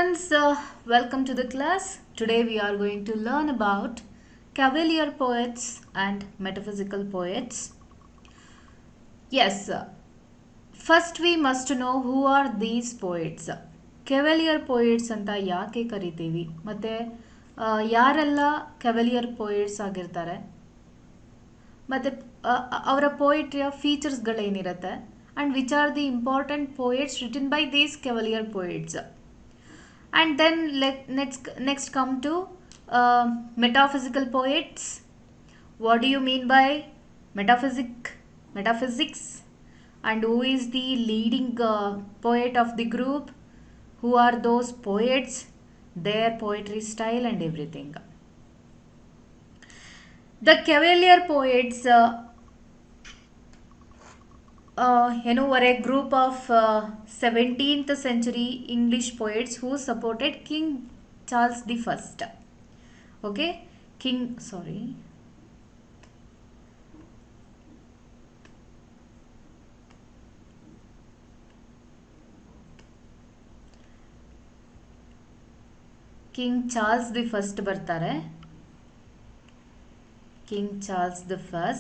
students, welcome to the class. Today we are going to learn about Cavalier poets and metaphysical poets. Yes, first we must know who are these poets. Cavalier poets ಅಂತ ಯಾಕೆ ಕರಿತೀವಿ ಮತ್ತೆ ಯಾರೆಲ್ಲ Cavalier poets ಆಗಿರ್ತಾರೆ ಮತ್ತೆ ಅವರ ಪೋಯಿಟ್ರಿಯ ಫೀಚರ್ಸ್ಗಳೇನಿರುತ್ತೆ and which are the important poets written by these Cavalier poets. And then next come to metaphysical poets. What do you mean by metaphysics, and who is the leading poet of the group? Who are those poets, their poetry style and everything. The Cavalier poets were a group of 17th century English poets who supported King Charles I. Okay, King Charles I ಬರ್ತಾರೆ. King Charles I,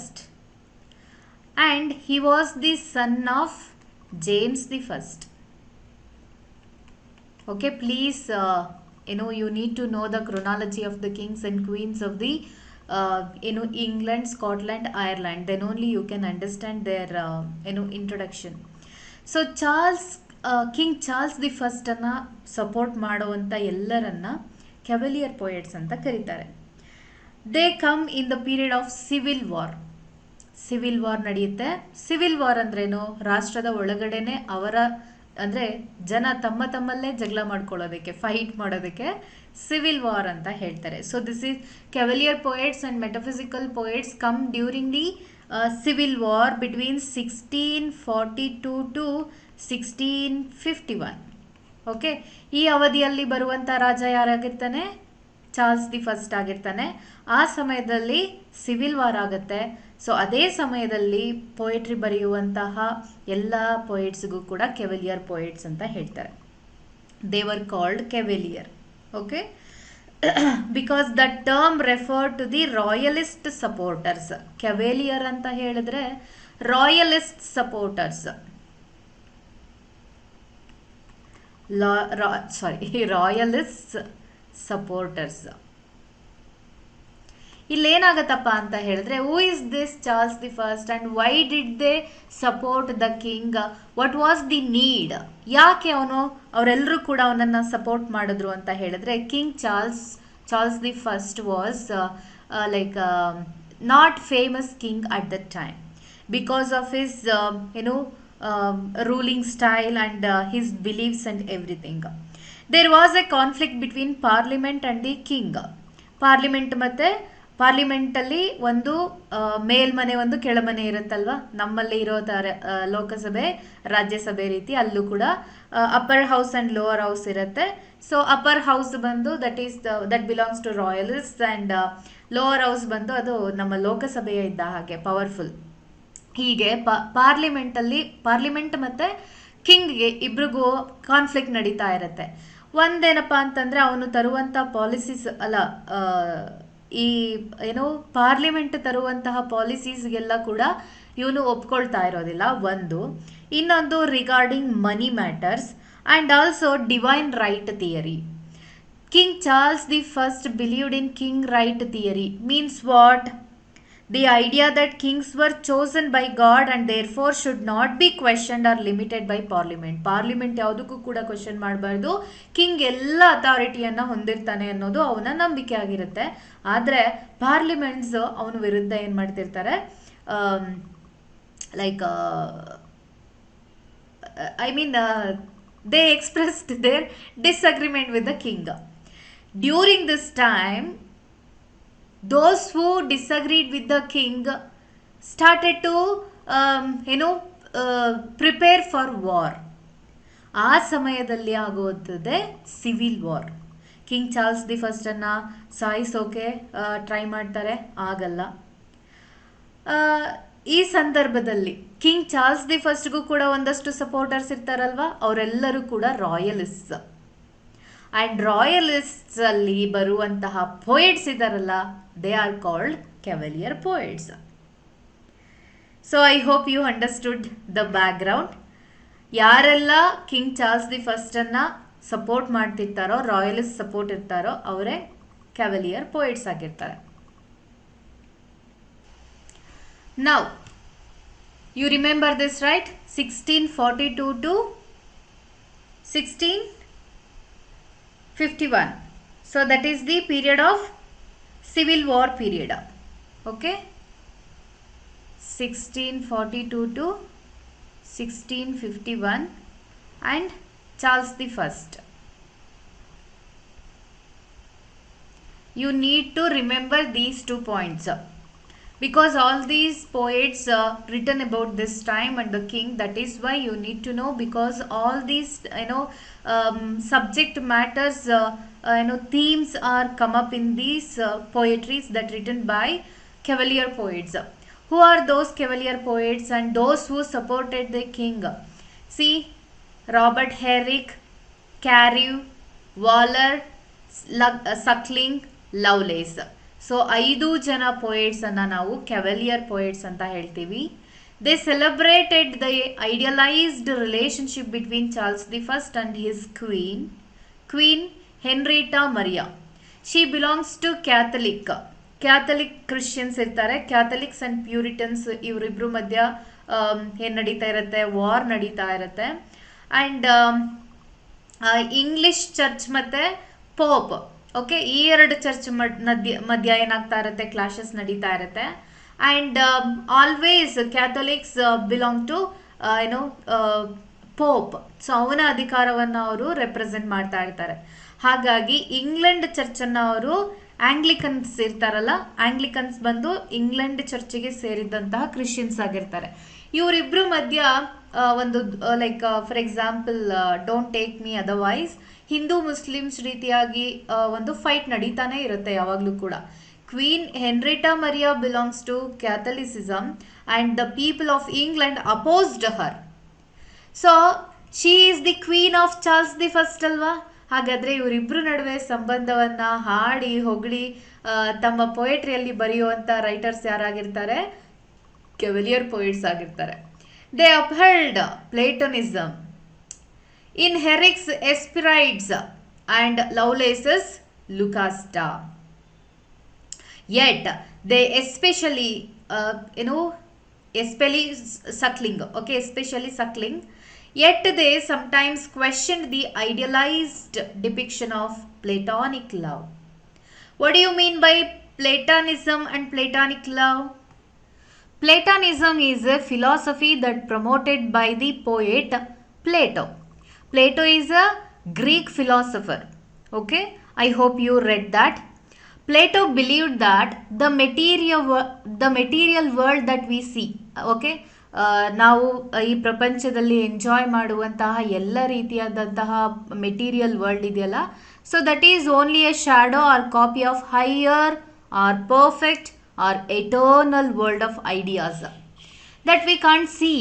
and he was the son of James I. Okay, please you need to know the chronology of the kings and queens of the England, Scotland, Ireland. Then only you can understand their introduction. So King Charles I ಅನ್ನ support ಮಾಡುವಂಥ ಎಲ್ಲರನ್ನ ಕ್ಯಾವೆಲಿಯರ್ poets ಅಂತ ಕರೀತಾರೆ. They come in the period of civil war ನಡೆಯುತ್ತೆ. Civil war ಅಂದ್ರೇನು? ರಾಷ್ಟ್ರದ ಒಳಗಡೆನೆ ಅವರ ಅಂದರೆ ಜನ ತಮ್ಮಲ್ಲೇ ಜಗಳ ಮಾಡ್ಕೊಳ್ಳೋದಕ್ಕೆ, ಫೈಟ್ ಮಾಡೋದಕ್ಕೆ ಸಿವಿಲ್ ವಾರ್ ಅಂತ ಹೇಳ್ತಾರೆ. So this is cavalier poets and metaphysical poets come during the civil war between 1642 to 1651. Okay, ಈ ಅವಧಿಯಲ್ಲಿ ಬರುವಂಥ ರಾಜ ಯಾರಾಗಿರ್ತಾನೆ? ಚಾರ್ಲ್ಸ್ ದಿ ಫಸ್ಟ್ ಆಗಿರ್ತಾನೆ. ಆ ಸಮಯದಲ್ಲಿ ಸಿವಿಲ್ ವಾರ್ ಆಗುತ್ತೆ. ಸೊ ಅದೇ ಸಮಯದಲ್ಲಿ ಪೋಯೆಟ್ರಿ ಬರೆಯುವಂತಹ ಎಲ್ಲ ಪೋಯೆಟ್ಸ್ಗೂ ಕೂಡ ಕೆವೆಲಿಯರ್ ಪೋಯೆಟ್ಸ್ ಅಂತ ಹೇಳ್ತಾರೆ. They were called cavalier. Okay, because the term refer to the royalist supporters. Cavalier ಅಂತ ಹೇಳಿದ್ರೆ ರಾಯಲಿಸ್ಟ್ ಸಪೋರ್ಟರ್ಸ್, ರಾಯಲಿಸ್ಟ್ ಸಪೋರ್ಟರ್ಸ್. ಇಲ್ಲೇನಾಗತ್ತಪ್ಪ ಅಂತ ಹೇಳಿದ್ರೆ, who is this Charles the first and why did they support the king? What was the need? ಯಾಕೆ ಅವರೆಲ್ಲರೂ ಕೂಡ ಅವನನ್ನು support ಮಾಡಿದ್ರು ಅಂತ ಹೇಳಿದ್ರೆ, king Charles the first was like not famous king at that time because of his ruling style and his beliefs and everything. There was a conflict between parliament and the king. ಪಾರ್ಲಿಮೆಂಟಲ್ಲಿ ಒಂದು ಮೇಲ್ಮನೆ, ಒಂದು ಕೆಳಮನೆ ಇರುತ್ತಲ್ವ. ನಮ್ಮಲ್ಲಿ ಇರೋ ಥರ ಲೋಕಸಭೆ, ರಾಜ್ಯಸಭೆ ರೀತಿ ಅಲ್ಲೂ ಕೂಡ upper house and lower house ಇರುತ್ತೆ. ಸೊ ಅಪ್ಪರ್ ಹೌಸ್ ಬಂದು that belongs to royalist and lower house ಬಂದು ಅದು ನಮ್ಮ ಲೋಕಸಭೆಯ ಇದ್ದ ಹಾಗೆ ಪವರ್ಫುಲ್. ಹೀಗೆ ಪಾರ್ಲಿಮೆಂಟ್ ಮತ್ತು ಕಿಂಗ್ಗೆ ಇಬ್ರಿಗೂ ಕಾನ್ಫ್ಲಿಕ್ಟ್ ನಡೀತಾ ಇರುತ್ತೆ. ಒಂದೇನಪ್ಪ ಅಂತಂದರೆ, ಅವನು ತರುವಂಥ ಪಾಲಿಸೀಸ್ ಈ ಪಾರ್ಲಿಮೆಂಟ್ ತರುವಂತಹ ಪಾಲಿಸೀಸ್ಗೆಲ್ಲ ಕೂಡ ಇವನು ಒಪ್ಕೊಳ್ತಾ ಇರೋದಿಲ್ಲ. ಇನ್ನೊಂದು regarding money matters and also divine right theory. King Charles the first believed in king right theory. Means what? The idea that kings were chosen by God and therefore should not be questioned or limited by parliament. Parliament ಯಾವುದಕ್ಕೂ ಕೂಡ question ಮಾಡಬಾರ್ದು, king ಎಲ್ಲ ಅಥಾರಿಟಿಯನ್ನು ಹೊಂದಿರ್ತಾನೆ ಅನ್ನೋದು ಅವನ ನಂಬಿಕೆ ಆಗಿರುತ್ತೆ. ಆದರೆ parliaments ಅವನ ವಿರುದ್ಧ ಏನು ಮಾಡ್ತಿರ್ತಾರೆ? Like they expressed their disagreement with the king. During this time, those who disagreed with the king started to prepare for war. ಆ ಸಮಯದಲ್ಲಿ ಆಗುತ್ತದೆ civil war. King Charles the ಫಸ್ಟನ್ನು ಸಾಯಿಸೋಕೆ ಟ್ರೈ ಮಾಡ್ತಾರೆ, ಆಗಲ್ಲ. ಈ ಸಂದರ್ಭದಲ್ಲಿ ಕಿಂಗ್ ಚಾರ್ಲ್ಸ್ ದಿ ಫಸ್ಟ್ಗೂ ಕೂಡ ಒಂದಷ್ಟು ಸಪೋರ್ಟರ್ಸ್ ಇರ್ತಾರಲ್ವ, ಅವರೆಲ್ಲರೂ ಕೂಡ ರಾಯಲಿಸ್ಟ್. ಆ್ಯಂಡ್ ರಾಯಲಿಸ್ಟ್ಸ್ ಅಲ್ಲಿ ಬರುವಂತಹ ಪೋಯೆಟ್ಸ್ ಇದಾರಲ್ಲ, they are called cavalier poets. So I hope you understood the background. ಯಾರೆಲ್ಲ ಕಿಂಗ್ ಚಾರ್ಲ್ಸ್ ದಿ ಫಸ್ಟನ್ನು ಸಪೋರ್ಟ್ ಮಾಡ್ತಿರ್ತಾರೋ, ರಾಯಲಿಸ್ಟ್ ಸಪೋರ್ಟ್ ಇರ್ತಾರೋ, ಅವರೇ ಕೆವಲಿಯರ್ ಪೋಯೆಟ್ಸ್ ಆಗಿರ್ತಾರೆ. Now you remember this, right? 1642 to 1651. So that is the period of civil war period. Okay, 1642 to 1651 and Charles the First. You need to remember these 2 points because all these poets written about this time and the king. That is why you need to know, because all these subject matters, themes are come up in these poetries that written by Cavalier poets. Who are those Cavalier poets and those who supported the king? See, Robert Herrick, Carew, Waller, Suckling, Lovelace. So 5 ಜನ ಪೋಯೆಟ್ಸನ್ನು ನಾವು cavalier poets ಅಂತ ಹೇಳ್ತೀವಿ. They celebrated the idealized relationship between Charles the first and his queen Henrietta Maria. She belongs to Catholic Christians ಇರ್ತಾರೆ. Catholics and Puritans ಇವರಿಬ್ಬರು ಮಧ್ಯ ಏನು ನಡೀತಾ ಇರುತ್ತೆ, ವಾರ್ ನಡೀತಾ ಇರುತ್ತೆ. ಆ್ಯಂಡ್ ಇಂಗ್ಲಿಷ್ ಚರ್ಚ್ ಮತ್ತು ಪೋಪ್, ಓಕೆ, ಈ 2 ಚರ್ಚ್ ಮಧ್ಯ ಏನಾಗ್ತಾ ಇರುತ್ತೆ, ಕ್ಲಾಶಸ್ ನಡೀತಾ ಇರುತ್ತೆ. And always Catholics belong to Pope. So ಅವನ ಅಧಿಕಾರವನ್ನು ಅವರು ರೆಪ್ರೆಸೆಂಟ್ ಮಾಡ್ತಾ ಇರ್ತಾರೆ. ಹಾಗಾಗಿ ಇಂಗ್ಲೆಂಡ್ ಚರ್ಚನ್ನು ಅವರು ಆಂಗ್ಲಿಕನ್ಸ್ ಇರ್ತಾರಲ್ಲ, ಆಂಗ್ಲಿಕನ್ಸ್ ಬಂದು ಇಂಗ್ಲೆಂಡ್ ಚರ್ಚಿಗೆ ಸೇರಿದಂತಹ ಕ್ರಿಶ್ಚಿಯನ್ಸ್ ಆಗಿರ್ತಾರೆ. ಇವರಿಬ್ಬರು ಮಧ್ಯ ಒಂದು like for example, don't take me otherwise, Hindu Muslims ರೀತಿಯಾಗಿ ಒಂದು ಫೈಟ್ ನಡೀತಾನೆ ಇರುತ್ತೆ ಯಾವಾಗಲೂ ಕೂಡ. Queen Henrietta Maria belongs to Catholicism and the people of England opposed her. So she is the queen of Charles the first ಅಲ್ವಾ. ಹಾಗಾದರೆ ಇವರಿಬ್ಬರು ನಡುವೆ ಸಂಬಂಧವನ್ನು ಹಾಡಿ ಹೊಗಳಿ ತಮ್ಮ ಪೊಯೆಟ್ರಿಯಲ್ಲಿ ಬರೆಯುವಂಥ ರೈಟರ್ಸ್ ಯಾರಾಗಿರ್ತಾರೆ, ಕೆವಲಿಯರ್ ಪೊಯೆಟ್ಸ್ ಆಗಿರ್ತಾರೆ. They upheld Platonism in Herrick's Hesperides and Lovelace's Lucasta. Yet they especially Suckling, yet they sometimes questioned the idealized depiction of platonic love. What do you mean by Platonism and platonic love? Platonism is a philosophy that promoted by the poet Plato. Plato is a Greek philosopher. Okay, I hope you read that. Plato believed that the material world that we see, okay, ನಾವು ಈ ಪ್ರಪಂಚದಲ್ಲಿ enjoy ಮಾಡುವಂತಹ ಎಲ್ಲ ರೀತಿಯಾದಂತಹ material world ಇದೆಯಲ್ಲ, so that is only a shadow or copy of higher or perfect or eternal world of ideas that we can't see.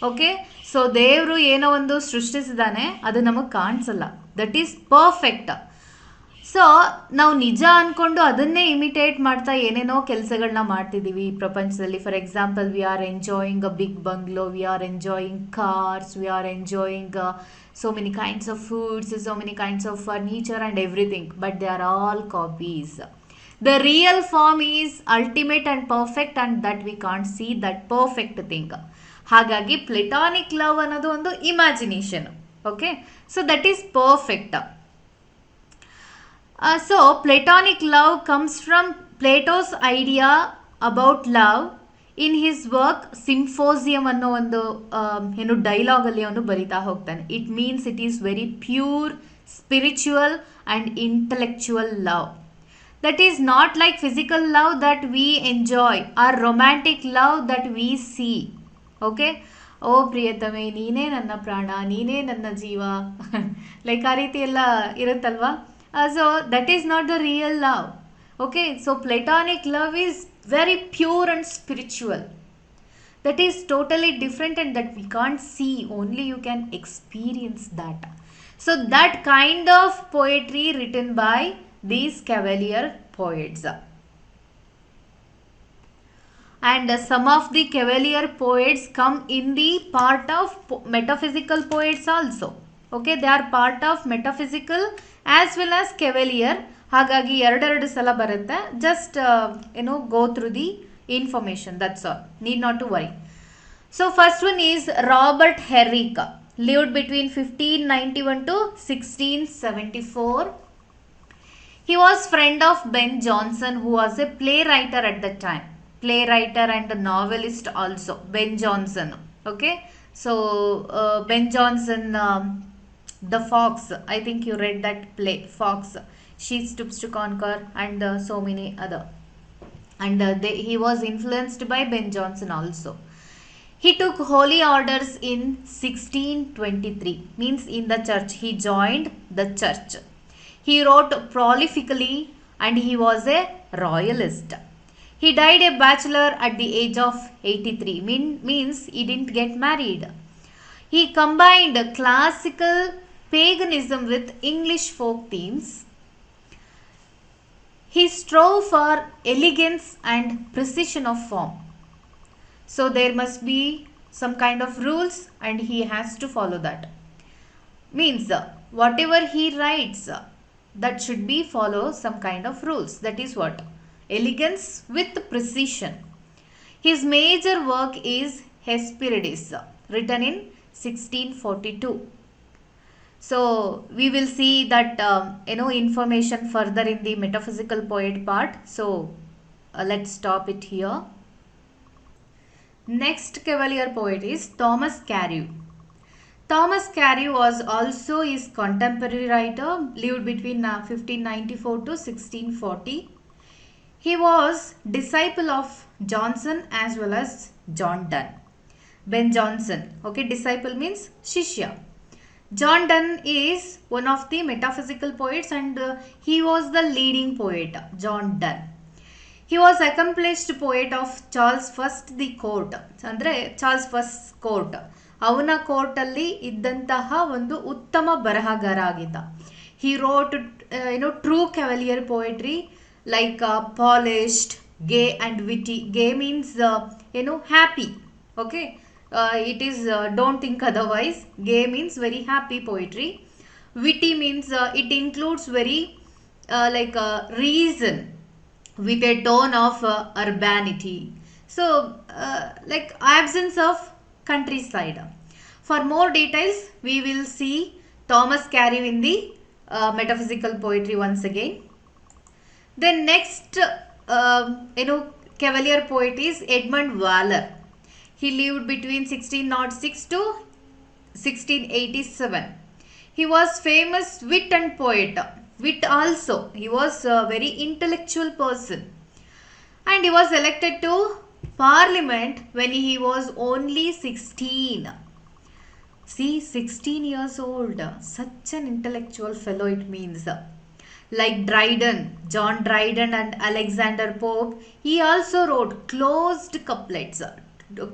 Okay, so ದೇವರು ಏನೋ ಒಂದು ಸೃಷ್ಟಿಸಿದಾನೆ, ಅದು ನಮಗೆ ಕಾಣಿಸಲ್ಲ, ದಟ್ ಈಸ್ ಪರ್ಫೆಕ್ಟ್. ಸೊ ನಾವು ನಿಜ ಅಂದ್ಕೊಂಡು ಅದನ್ನೇ ಇಮಿಟೇಟ್ ಮಾಡ್ತಾ ಏನೇನೋ ಕೆಲಸಗಳನ್ನ ಮಾಡ್ತಿದ್ದೀವಿ ಈ ಪ್ರಪಂಚದಲ್ಲಿ. For example, we are enjoying a big bungalow, we are enjoying cars, we are enjoying so many kinds of foods, so many kinds of furniture and everything, but they are all copies. The real form is ultimate and perfect, and that we can't see that perfect thing. ಹಾಗಾಗಿ ಪ್ಲೇಟಾನಿಕ್ love ಅನ್ನೋದು ಒಂದು imagination. Okay, so that is perfect. So Platonic love comes from Plato's idea about love in his work Symposium ಅನ್ನೋ ಒಂದು ಏನು ಡೈಲಾಗಲ್ಲಿ ಅವನು ಬರಿತಾ ಹೋಗ್ತಾನೆ. It means it is very pure spiritual and intellectual love. That is not like physical love that we enjoy or romantic love that we see. Okay, ಓ ಪ್ರಿಯತಮೆ ನೀನೇ ನನ್ನ ಪ್ರಾಣ, ನೀನೇ ನನ್ನ ಜೀವ, ಲೈಕ್ ಆ ರೀತಿ ಎಲ್ಲ ಇರುತ್ತಲ್ವಾ. So that is not the real love. Okay, so Platonic love is very pure and spiritual. That is totally different and that we can't see, only you can experience that. So that kind of poetry written by these Cavalier poets. And some of the Cavalier poets come in the part of metaphysical poets also. Okay, they are part of metaphysical as well as Cavalier. ಹಾಗಾಗಿ ಎರಡೆರಡು ಸಲ ಬರುತ್ತೆ. Just go through the information, that's all, need not to worry. So first one is Robert Herrick, lived between 1591 to 1674. He was friend of Ben Jonson, who was a playwright at that time. Playwright and a novelist also, Ben Jonson. Okay, so Ben Jonson, The Fox, I think you read that play, Fox, She Stoops to Conquer, and so many other. And he was influenced by Ben Jonson also. He took holy orders in 1623, means in the church. He joined the church. He wrote prolifically and he was a royalist. He died a bachelor at the age of 83, means he didn't get married. He combined classical paganism with English folk themes. He strove for elegance and precision of form. So there must be some kind of rules and he has to follow that. Means whatever he writes, that should be follow some kind of rules. That is what? Elegance with precision. His major work is Hesperides, written in 1642. So we will see that information further in the metaphysical poet part. So let's stop it here. Next Cavalier poet is Thomas Carew. Thomas Carew was also his contemporary writer, lived between 1594 to 1640. He was disciple of Johnson as well as John Donne. Ben Jonson, okay, disciple means Shishya. John Donne is one of the metaphysical poets and he was the leading poet, John Donne. He was accomplished poet of Charles First the Court, ಅಂದರೆ Charles first court, ಅವನ ಕೋರ್ಟಲ್ಲಿ ಇದ್ದಂತಹ ಒಂದು ಉತ್ತಮ ಬರಹಗಾರ ಆಗಿದ್ದ. He wrote true Cavalier poetry like polished, gay and witty. Gay means happy. Okay, it is don't think otherwise. Gay means very happy poetry. Witty means it includes very reason with a tone of urbanity. So like absence of countryside. For more details we will see Thomas Carew in the metaphysical poetry once again. Then next Cavalier poet is Edmund Waller. He lived between 1606 to 1687. He was famous wit and poet. Wit also. He was a very intellectual person. And he was elected to Parliament when he was only 16. See, 16 years old. Such an intellectual fellow it means. Like Dryden, John Dryden and Alexander Pope, he also wrote closed couplets.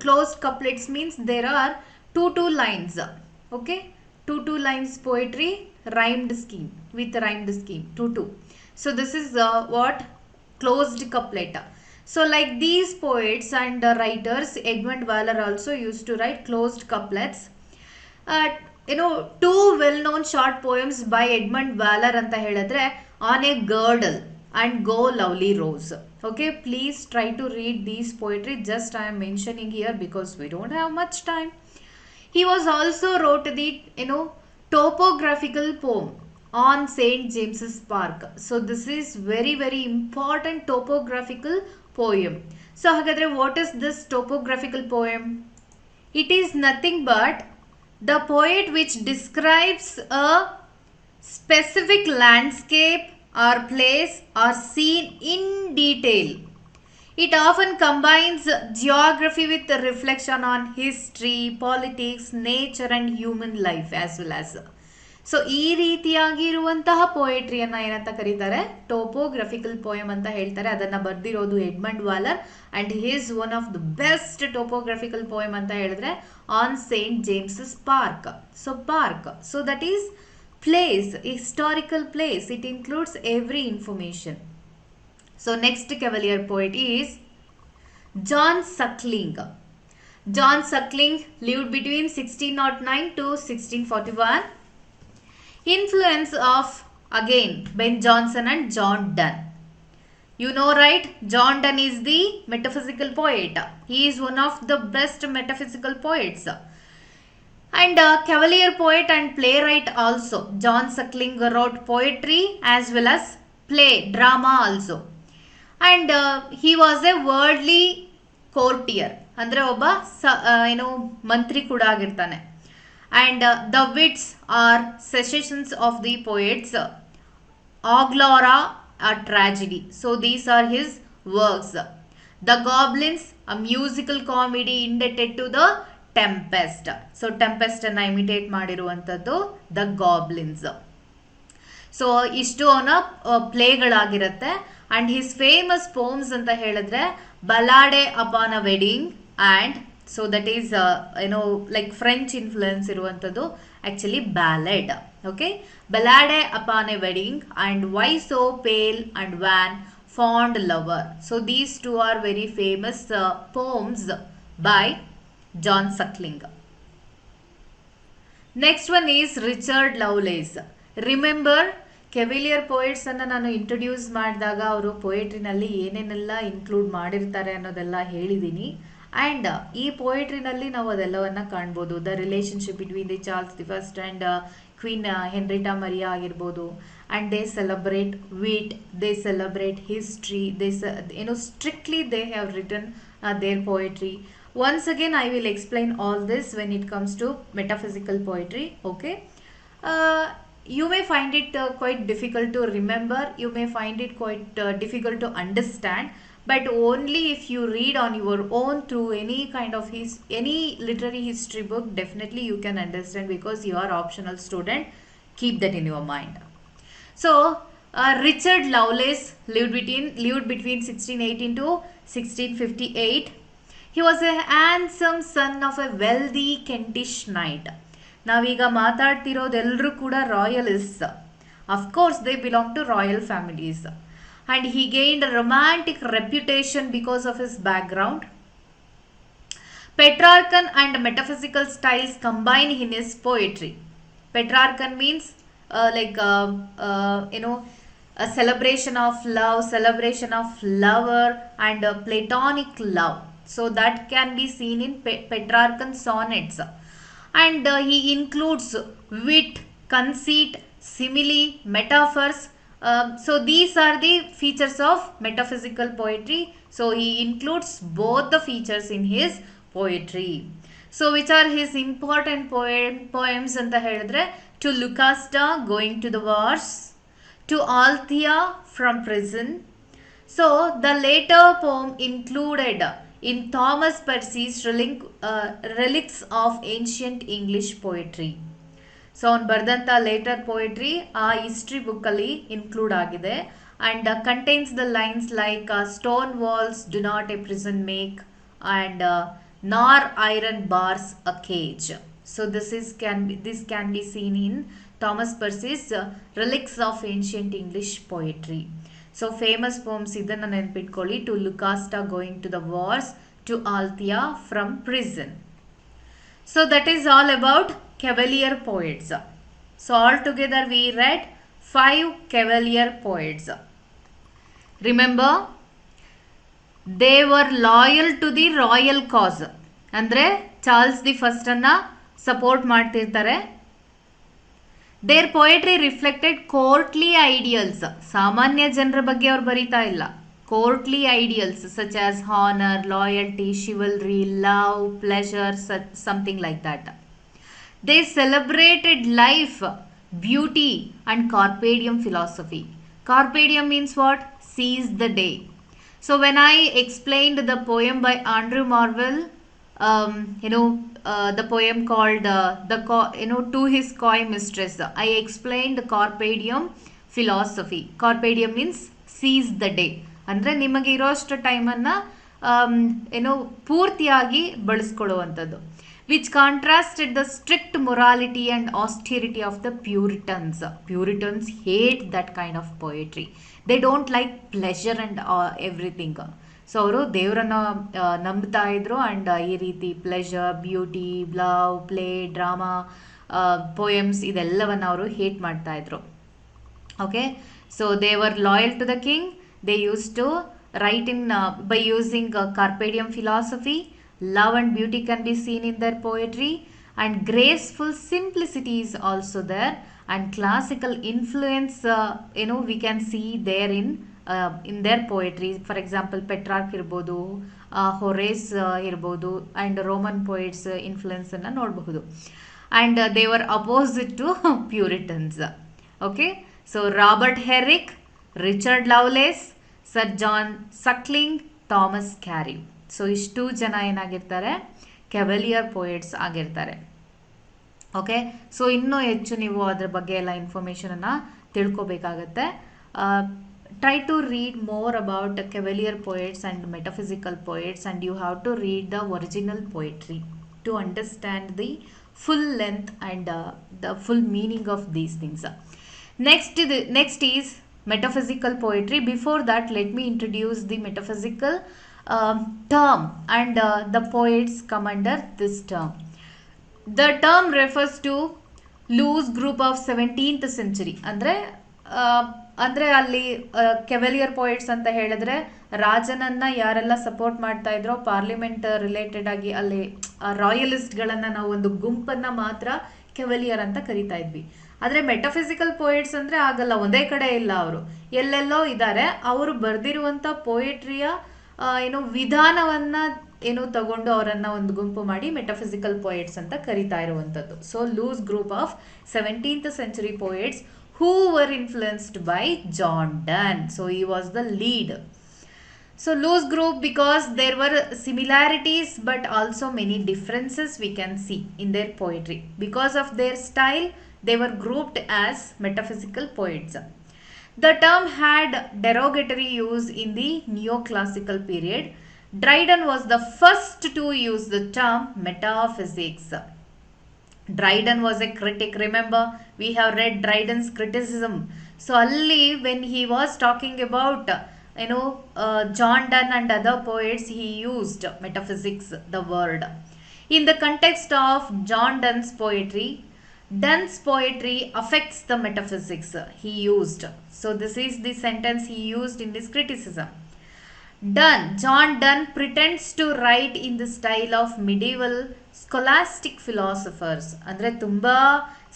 Closed couplets means there are two lines. Okay, two lines poetry, rhymed scheme, with rhymed scheme, two. So this is what closed couplet. So like these poets and writers, Edmund Waller also used to write closed couplets. Two well-known short poems by Edmund Waller ಅಂತ ಹೇಳಿದ್ರೆ On a Girdle and Go Lovely Rose. Okay, please try to read these poetry. Just I am mentioning here because we don't have much time. He was also wrote the topographical poem on St. James's Park. So this is very very important topographical poem. So hagadre what is this topographical poem? It is nothing but the poet which describes a specific landscape or place or scene in detail. It often combines geography with a reflection on history, politics, nature and human life as well as. So ಈ ರೀತಿಯಾಗಿ ಇರುವಂತಹ ಪೋಯಟ್ರಿಯನ್ನ ಏನಂತ ಕರೀತಾರೆ? Topographical poem ಅಂತ ಹೇಳ್ತಾರೆ. ಅದನ್ನ ಬರ್ದಿರೋದು Edmund Waller and he's one of the best topographical poem ಅಂತ ಹೇಳಿದ್ರೆ on Saint James's park. So park, so that is place, historical place. It includes every information. So next Cavalier poet is John Suckling. John Suckling lived between 1609 to 1641. Influence of again Ben Jonson and John Donne. You know, right? John Donne is the metaphysical poet. He is one of the best metaphysical poets. And Cavalier poet and playwright also. John Suckling wrote poetry as well as play, drama also. And he was a worldly courtier. ಅಂದರೆ ಒಬ್ಬ ಮಂತ್ರಿ ಕೂಡ ಆಗಿರ್ತಾನೆ. And the wits are cessations of the poets. Aglora, a tragedy. So these are his works. The Goblins, a musical comedy indebted to the Tempest. So Tempest ಅನ್ನು imitate ಮಾಡಿರುವಂಥದ್ದು The Goblins. So ಇಷ್ಟು ಅವನ ಪ್ಲೇಗಳಾಗಿರುತ್ತೆ. And his famous poems ಅಂತ ಹೇಳಿದ್ರೆ ballade upon a wedding and so that is like French influence ಇರುವಂಥದ್ದು actually ballad. Okay, ballade upon a wedding and why so pale and wan fond lover. So these two are very famous poems by John Suckling. Next one is Richard Lovelace. Remember, cavalier ಪೋಯಿಟ್ಸನ್ನು ನಾನು introduce ಮಾಡಿದಾಗ ಅವರು ಪೊಯೆಟ್ರಿನಲ್ಲಿ ಏನೇನೆಲ್ಲ include ಮಾಡಿರ್ತಾರೆ ಅನ್ನೋದೆಲ್ಲ ಹೇಳಿದ್ದೀನಿ. And ಈ ಪೊಯೆಟ್ರಿನಲ್ಲಿ ನಾವು ಅದೆಲ್ಲವನ್ನು ಕಾಣ್ಬೋದು. The relationship between the Charles the first and queen Henrietta Maria ಆಗಿರ್ಬೋದು. And they celebrate wit, they celebrate history, strictly they have written their poetry. Once again, I will explain all this when it comes to metaphysical poetry. Okay. You may find it quite difficult to remember. You may find it quite difficult to understand. But only if you read on your own through any kind of any literary history book, definitely you can understand, because you are optional student. Keep that in your mind. So, Richard Lovelace lived between 1618 to 1658. He was a handsome son of a wealthy Kentish knight. ನಾವೀಗ ಮಾತಾಡ್ತಿರೋದೆಲ್ಲರೂ ಕೂಡ royalists. Of course they belong to royal families. And he gained a romantic reputation because of his background. Petrarchan and metaphysical styles combine in his poetry. Petrarchan means a celebration of love, celebration of lover and platonic love. So that can be seen in Petrarchan sonnets. And he includes wit, conceit, simile, metaphors. So these are the features of metaphysical poetry. So he includes both the features in his poetry. So which are his important poems anta helidre? To Lucasta, Going to the Wars, To Althea, From Prison. So the later poem included in Thomas Percy's Relics of Ancient English Poetry. So ಅವ್ನು ಬರೆದಂಥ later poetry ಆ history ಬುಕ್ಕಲ್ಲಿ include ಆಗಿದೆ. And contains the lines like stone walls do not a prison make and nor iron bars a cage. So this can be seen in Thomas Percy's Reliques of Ancient English Poetry. So famous poems ಇದನ್ನು ನೆನ್ಪಿಟ್ಕೊಳ್ಳಿ. To Lucasta, going to the wars, to Althea, from prison. So that is all about Cavalier poets. So altogether we read 5 Cavalier poets. Remember, they were loyal to the royal cause. ಅಂದರೆ Charles the first ಅನ್ನ support ಮಾಡ್ತಿರ್ತಾರೆ. Their poetry reflected courtly ideals. ಸಾಮಾನ್ಯ ಜನರ ಬಗ್ಗೆ ಅವ್ರು ಬರೀತಾ ಇಲ್ಲ. Courtly ideals such as honour, loyalty, chivalry, love, pleasure, something like that. They celebrated life, beauty and carpe diem philosophy. Carpe diem means what? Seize the day. So when I explained the poem by Andrew Marvell, the poem called To His Coy Mistress, I explained carpe diem philosophy. Carpe diem means seize the day. ಅಂದರೆ ನಿಮಗೆ ಇರೋಷ್ಟು ಟೈಮನ್ನು ಪೂರ್ತಿಯಾಗಿ ಬಳಸ್ಕೊಳ್ಳುವಂಥದ್ದು. which contrasted the strict morality and austerity of the Puritans. Puritans hate that kind of poetry. They don't like pleasure and everything. So ಅವರು ದೇವರನ್ನ ನಂಬ್ತಾ ಇದ್ರು and ಈ ರೀತಿ pleasure, beauty, love, play, drama, poems ಇದೆಲ್ಲವನ್ನು ಅವರು ಹೇಟ್ ಮಾಡ್ತಾ ಇದ್ರು. Okay, so they were loyal to the king. They used to write in by using carpe diem philosophy. Love and beauty can be seen in their poetry, and graceful simplicity is also there, and classical influence we can see there in their poetry. For example, Petrarch irbodu, Horace irbodu, and Roman poets influence anna nodಬಹುದು. And they were opposite to Puritans. Okay, so Robert Herrick, Richard Lovelace, Sir John Suckling, Thomas Carey. So ಇಷ್ಟು ಜನ ಏನಾಗಿರ್ತಾರೆ, cavalier poets ಆಗಿರ್ತಾರೆ. Okay, so ಇನ್ನೂ ಹೆಚ್ಚು ನೀವು ಅದ್ರ ಬಗ್ಗೆ ಎಲ್ಲ ಇನ್ಫಾರ್ಮೇಷನನ್ನು ತಿಳ್ಕೊಬೇಕಾಗತ್ತೆ. Try to read more about cavalier poets and metaphysical poets, and you have to read the original poetry to understand the full length and the full meaning of these things. Next is metaphysical poetry. Before that, let me introduce the metaphysical term, and the poets come under this term. The term refers to loose group of 17th century. ಅಂದರೆ ಅಲ್ಲಿ ಕೆವೆಲಿಯರ್ poets ಅಂತ ಹೇಳಿದ್ರೆ ರಾಜನನ್ನ ಯಾರೆಲ್ಲ support ಮಾಡ್ತಾ ಇದ್ರೋ parliament related ಆಗಿ ಅಲ್ಲಿ ರಾಯಲಿಸ್ಟ್ಗಳನ್ನು ನಾವು ಒಂದು ಗುಂಪನ್ನು ಮಾತ್ರ ಕೆವೆಲಿಯರ್ ಅಂತ ಕರಿತಾ ಇದ್ವಿ. ಆದರೆ ಮೆಟಫಿಸಿಕಲ್ ಪೋಯೆಟ್ಸ್ ಅಂದರೆ ಆಗಲ್ಲ, ಒಂದೇ ಕಡೆ ಇಲ್ಲ, ಅವರು ಎಲ್ಲೆಲ್ಲೋ ಇದ್ದಾರೆ. ಅವರು ಬರೆದಿರುವಂಥ ಪೋಯೆಟ್ರಿಯ ವಿಧಾನವನ್ನು ತಗೊಂಡು ಅವರನ್ನು ಒಂದು ಗುಂಪು ಮಾಡಿ ಮೆಟಫಿಸಿಕಲ್ ಪೋಯೆಟ್ಸ್ ಅಂತ ಕರಿತಾ ಇರುವಂಥದ್ದು. So loose group of 17th century poets who were influenced by John Donne. So he was the lead. So loose group because there were similarities but also many differences we can see in their poetry. Because of their style, they were grouped as metaphysical poets. The term had derogatory use in the neoclassical period. Dryden was the first to use the term metaphysics. Dryden was a critic. Remember, we have read Dryden's criticism. So alli when he was talking about John Donne and other poets, he used metaphysics, the word. In the context of John Donne's poetry, Donne's poetry affects the metaphysics he used. So this is the sentence he used in this criticism. John Donne pretends to write in the style of medieval scholastic philosophers. ಅಂದರೆ ತುಂಬ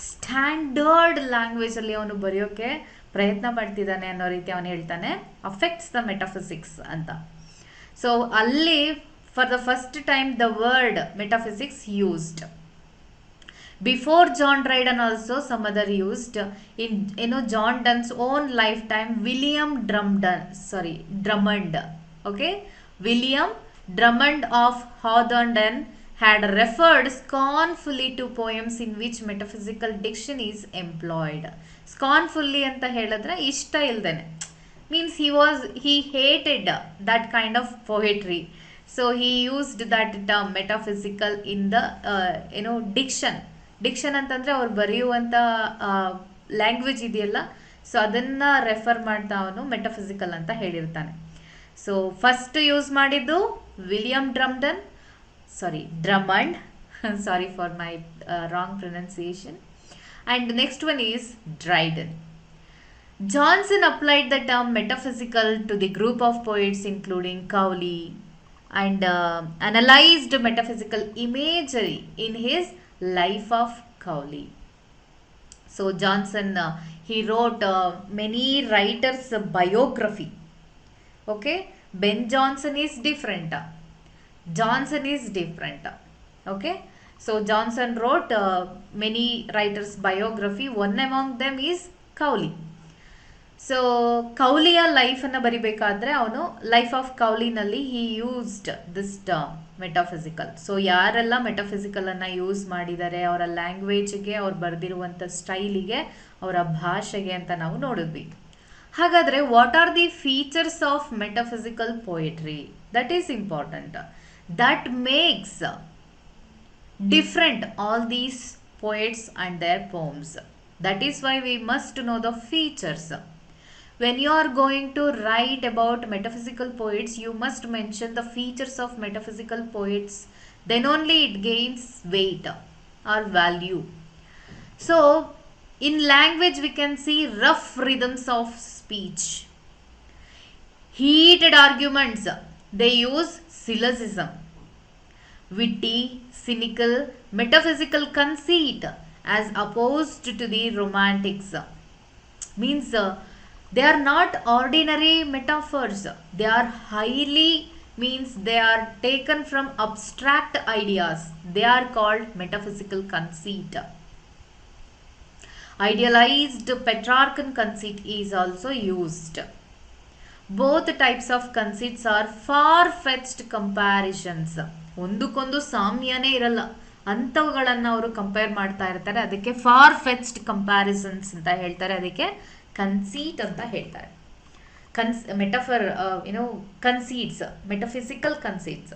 standard ಲ್ಯಾಂಗ್ವೇಜಲ್ಲಿ ಅವನು ಬರೆಯೋಕ್ಕೆ ಪ್ರಯತ್ನ ಪಡ್ತಿದ್ದಾನೆ ಅನ್ನೋ ರೀತಿ ಅವನು ಹೇಳ್ತಾನೆ, affects the metaphysics ಅಂತ. So ಅಲ್ಲಿ for the first time the word metaphysics used. Before John Dryden also some other used. In John Donne's own lifetime, Drummond. Okay, William Drummond of Hawthornden had referred scornfully to poems in which metaphysical diction is employed. Scornfully anta heladre ishta ildene, means he hated that kind of poetry. So he used that term metaphysical in the diction ಅಂತಂದರೆ ಅವ್ರು ಬರೆಯುವಂಥ language ಇದೆಯಲ್ಲ, so ಅದನ್ನು refer ಮಾಡ್ತಾ ಅವನು metaphysical ಅಂತ ಹೇಳಿರ್ತಾನೆ. So first use ಮಾಡಿದ್ದು William Drummond, sorry for my wrong pronunciation. And next one is Dryden. Johnson applied the term metaphysical to the group of poets including Cowley, and analyzed metaphysical imagery in his Life of Cowley. So Johnson, he wrote many writers' biography. Okay, Ben Jonson is different. Okay, so Johnson wrote many writers' biography. One among them is Cowley. So ಕೌಲಿಯ ಲೈಫನ್ನು ಬರಿಬೇಕಾದ್ರೆ ಅವನು life of ಕೌಲಿನಲ್ಲಿ he used this term metaphysical. So ಯಾರೆಲ್ಲ ಮೆಟಫಿಸಿಕಲನ್ನು use ಮಾಡಿದ್ದಾರೆ, ಅವರ ಲ್ಯಾಂಗ್ವೇಜ್ಗೆ, ಅವ್ರು ಬರೆದಿರುವಂಥ ಸ್ಟೈಲಿಗೆ, ಅವರ ಭಾಷೆಗೆ ಅಂತ ನಾವು ನೋಡಿದ್ವಿ. ಹಾಗಾದರೆ what are the features of metaphysical poetry? That is important. That makes different, all these poets and their poems. That is why we must know the features. When you are going to write about metaphysical poets, you must mention the features of metaphysical poets. Then only it gains weight or value. So, in language, we can see rough rhythms of speech, heated arguments. They use syllogism, witty, cynical, metaphysical conceit as opposed to the romantics. Means they are not ordinary metaphors. They are highly, means they are taken from abstract ideas. They are called metaphysical conceit. Idealized Petrarchan conceit is also used. Both types of conceits are far-fetched comparisons. ಒಂದಕ್ಕೊಂದು ಸಾಮ್ಯನೇ ಇರಲ್ಲ, ಅಂಥವುಗಳನ್ನು ಅವರು compare ಮಾಡ್ತಾ ಇರ್ತಾರೆ. ಅದಕ್ಕೆ for fetched comparisons ಅಂತ ಹೇಳ್ತಾರೆ. ಅದಕ್ಕೆ conceit ಅಂತ ಹೇಳ್ತಾರೆ. Metaphor conceits, metaphysical conceits.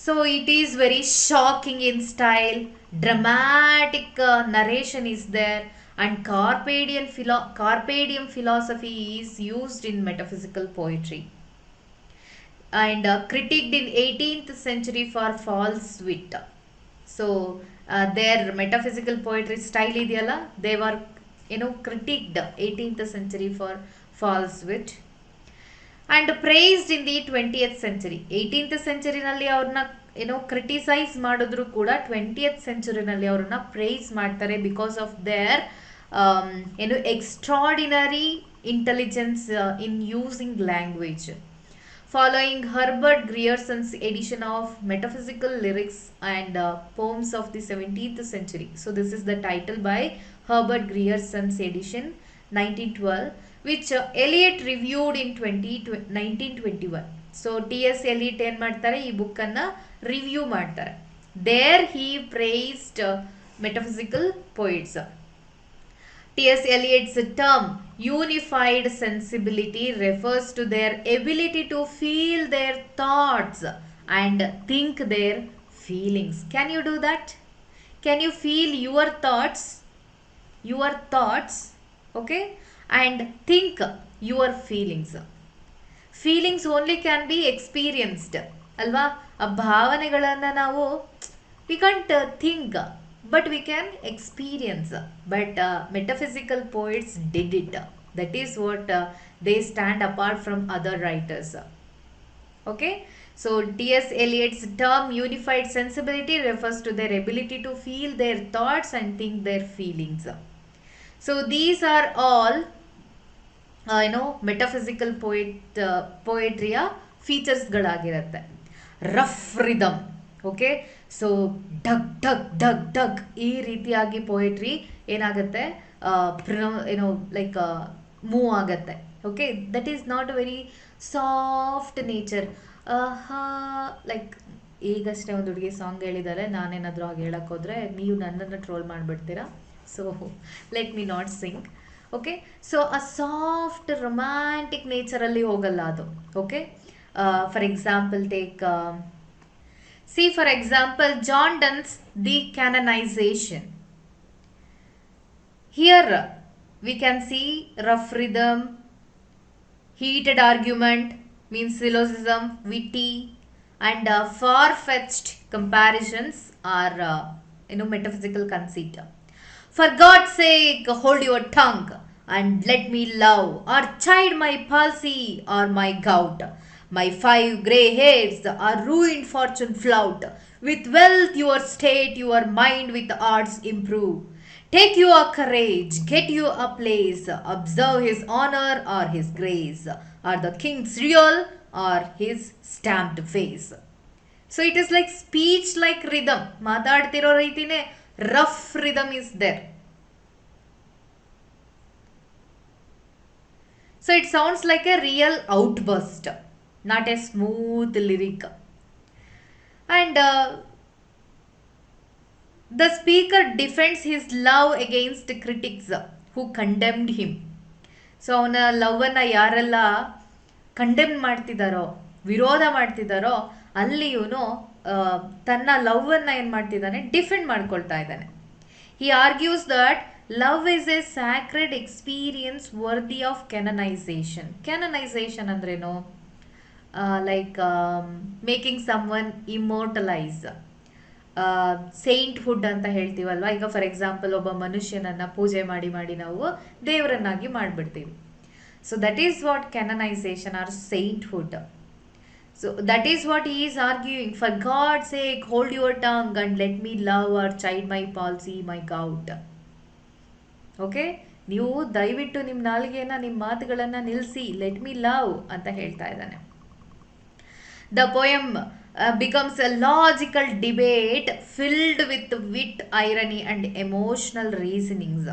So it is very shocking in style, dramatic narration is there, and carpe diem philosophy is used in metaphysical poetry, and critiqued in 18th century for false wit. So their metaphysical poetry style ideyalla, they were critiqued 18th century for false wit and praised in the 20th century. 18th ಸೆಂಚುರಿನಲ್ಲಿ ಅವ್ರನ್ನ criticise ಮಾಡಿದ್ರು ಕೂಡ 20th ಸೆಂಚುರಿನಲ್ಲಿ ಅವ್ರನ್ನ price ಮಾಡ್ತಾರೆ because of their extraordinary intelligence in using language. Following Herbert Grierson's edition of Metaphysical Lyrics and Poems of the 17th Century. So this is the title by Herbert Grierson's edition 1912, which Eliot reviewed in 1921. So T.S. Eliot ಏನು ಮಾಡ್ತಾರೆ, ಈ ಬುಕ್ಕನ್ನು review ಮಾಡ್ತಾರೆ. There he praised metaphysical poets. T.S. Eliot's term unified sensibility refers to their ability to feel their thoughts and think their feelings. Can you do that? Can you feel your thoughts? Your thoughts, okay? And think your feelings. Feelings only can be experienced. ಅಲ್ವಾ? ಆ ಭಾವನೆಗಳನ್ನು ನಾವು we can't think, but we can experience. But metaphysical poets did it. That is what they stand apart from other writers. Okay? So T.S. Eliot's term unified sensibility refers to their ability to feel their thoughts and think their feelings. So these are all metaphysical poetryಯ ಫೀಚರ್ಸ್ಗಳಾಗಿರುತ್ತೆ. Rough rhythm, okay. So ಡಗ್ ಡಗ್ ಡಗ್ ಡಗ್ ಈ ರೀತಿಯಾಗಿ poetry ಏನಾಗುತ್ತೆ, like move ಆಗುತ್ತೆ. Okay, that is not very soft nature. Like ಈಗಷ್ಟೇ ಒಂದು ಹುಡುಗಿ ಸಾಂಗ್ ಹೇಳಿದ್ದಾರೆ, ನಾನೇನಾದರೂ ಹಾಗೆ ಹೇಳೋಕ್ಕೋದ್ರೆ ನೀವು ನನ್ನನ್ನು ಟ್ರೋಲ್ ಮಾಡಿಬಿಡ್ತೀರಾ. So let me not sing. Okay, so ಆ ಸಾಫ್ಟ್ ರೊಮ್ಯಾಂಟಿಕ್ ನೇಚರಲ್ಲಿ ಹೋಗಲ್ಲ ಅದು. Okay, for example take see for example John Donne's The Canonization. Here we can see rough rhythm, heated argument, means syllogism, witty, and far-fetched comparisons are metaphysical conceit. For God's sake, hold your tongue and let me love, or chide my palsy or my gout. My 5 grey hairs are ruined fortune flout. With wealth your state, your mind with arts improve. Take your courage, get you a place, observe his honor or his grace, or the king's real or his stamped face. So it is like speech like rhythm. ಮಾತಾಡ್ತಿರೋ ರೀತಿನೇ rough rhythm is there. So it sounds like a real outburst, not a smooth lyric. And the speaker defends his love against critics who condemned him. So ಅವನ ಲವ್ವನ್ನು ಯಾರೆಲ್ಲ condemn ಮಾಡ್ತಿದ್ದಾರೋ, ವಿರೋಧ ಮಾಡ್ತಿದ್ದಾರೋ, ಅಲ್ಲಿ ಇವನು ತನ್ನ love ಅನ್ನ ಏನು ಮಾಡ್ತಿದ್ದಾನೆ, ಡಿಫೆಂಡ್ ಮಾಡ್ಕೊಳ್ತಾ ಇದ್ದಾನೆ. He argues that love is a sacred experience worthy of canonization. Canonization ಅಂದ್ರೇನು? Like making someone immortalize, sainthood ಅಂತ ಹೇಳ್ತೀವಲ್ವಾ. ಈಗ ಫಾರ್ ಎಕ್ಸಾಂಪಲ್ ಒಬ್ಬ ಮನುಷ್ಯನನ್ನ ಪೂಜೆ ಮಾಡಿ ಮಾಡಿ ನಾವು ದೇವರನ್ನಾಗಿ ಮಾಡಿಬಿಡ್ತೀವಿ. So that is what canonization or sainthood. So that is what he is arguing. For God's sake, hold your tongue and let me love or chide my palsy, my gout. Okay, ನೀವು ದಯವಿಟ್ಟು ನಿಮ್ಮ ನಾಲಿಗೆನ, ನಿಮ್ಮ ಮಾತುಗಳನ್ನು ನಿಲ್ಲಿಸಿ, let me love ಅಂತ ಹೇಳ್ತಾ ಇದ್ದಾನೆ. The poem becomes a logical debate filled with wit, irony and emotional reasonings.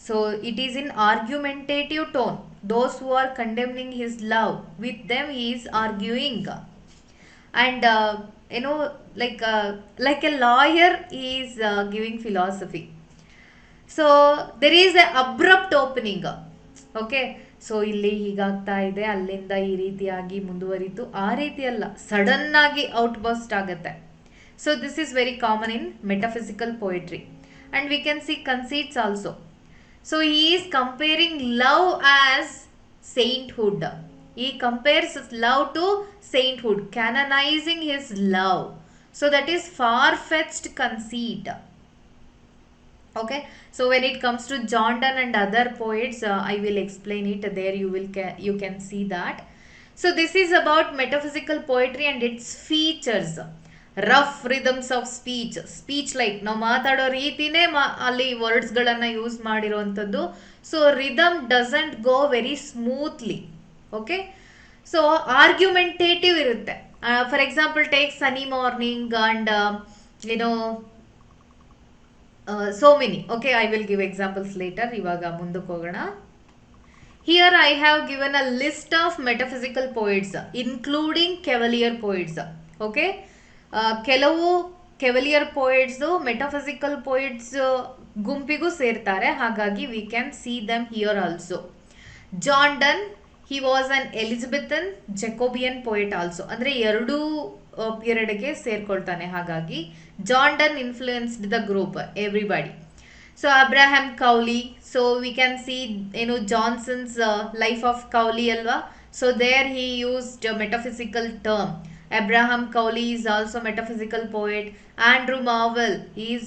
So it is in argumentative tone. Those who are condemning his love, with them he is arguing. And like a lawyer, he is giving philosophy. So there is a abrupt opening. Okay, so ಇಲ್ಲಿ ಹೀಗಾಗ್ತಾ ಇದೆ, ಅಲ್ಲಿಂದ ಈ ರೀತಿಯಾಗಿ ಮುಂದುವರಿತು, ಆ ರೀತಿ ಅಲ್ಲ, sudden ಆಗಿ outburst ಆಗುತ್ತೆ. So this is very common in metaphysical poetry and we can see conceits also. So he is comparing love as sainthood. He compares love to sainthood, canonizing his love. So that is far-fetched conceit. Okay, so when it comes to John Donne and other poets, I will explain it there. You can see that. So this is about metaphysical poetry and its features. Rough rhythms of speech like ನಾವು ಮಾತಾಡೋ ರೀತಿನೇ ಅಲ್ಲಿ ವರ್ಡ್ಸ್ಗಳನ್ನು use ಮಾಡಿರೋವಂಥದ್ದು. So rhythm doesn't go very smoothly. Okay, so argumentative ಇರುತ್ತೆ. For example take sunny morning and so many. Okay, I will give examples later. ಇವಾಗ ಮುಂದಕ್ಕೆ ಹೋಗೋಣ. Here I have given a list of metaphysical poets including cavalier poets. Okay, ಕೆಲವು cavalier poets metaphysical poets ಗುಂಪಿಗೂ ಸೇರ್ತಾರೆ, ಹಾಗಾಗಿ we can see them here also. John Donne, he was an Elizabethan Jacobean poet also. ಅಂದರೆ ಎರಡೂ ಪೀರಿಯಡ್ಗೆ ಸೇರ್ಕೊಳ್ತಾನೆ, ಹಾಗಾಗಿ John Donne influenced the group everybody. So Abraham Cowley, so we can see Johnson's life of Cowley ಅಲ್ವಾ. So there he used metaphysical term. Abraham Cowley is also a metaphysical poet. Andrew Marvell is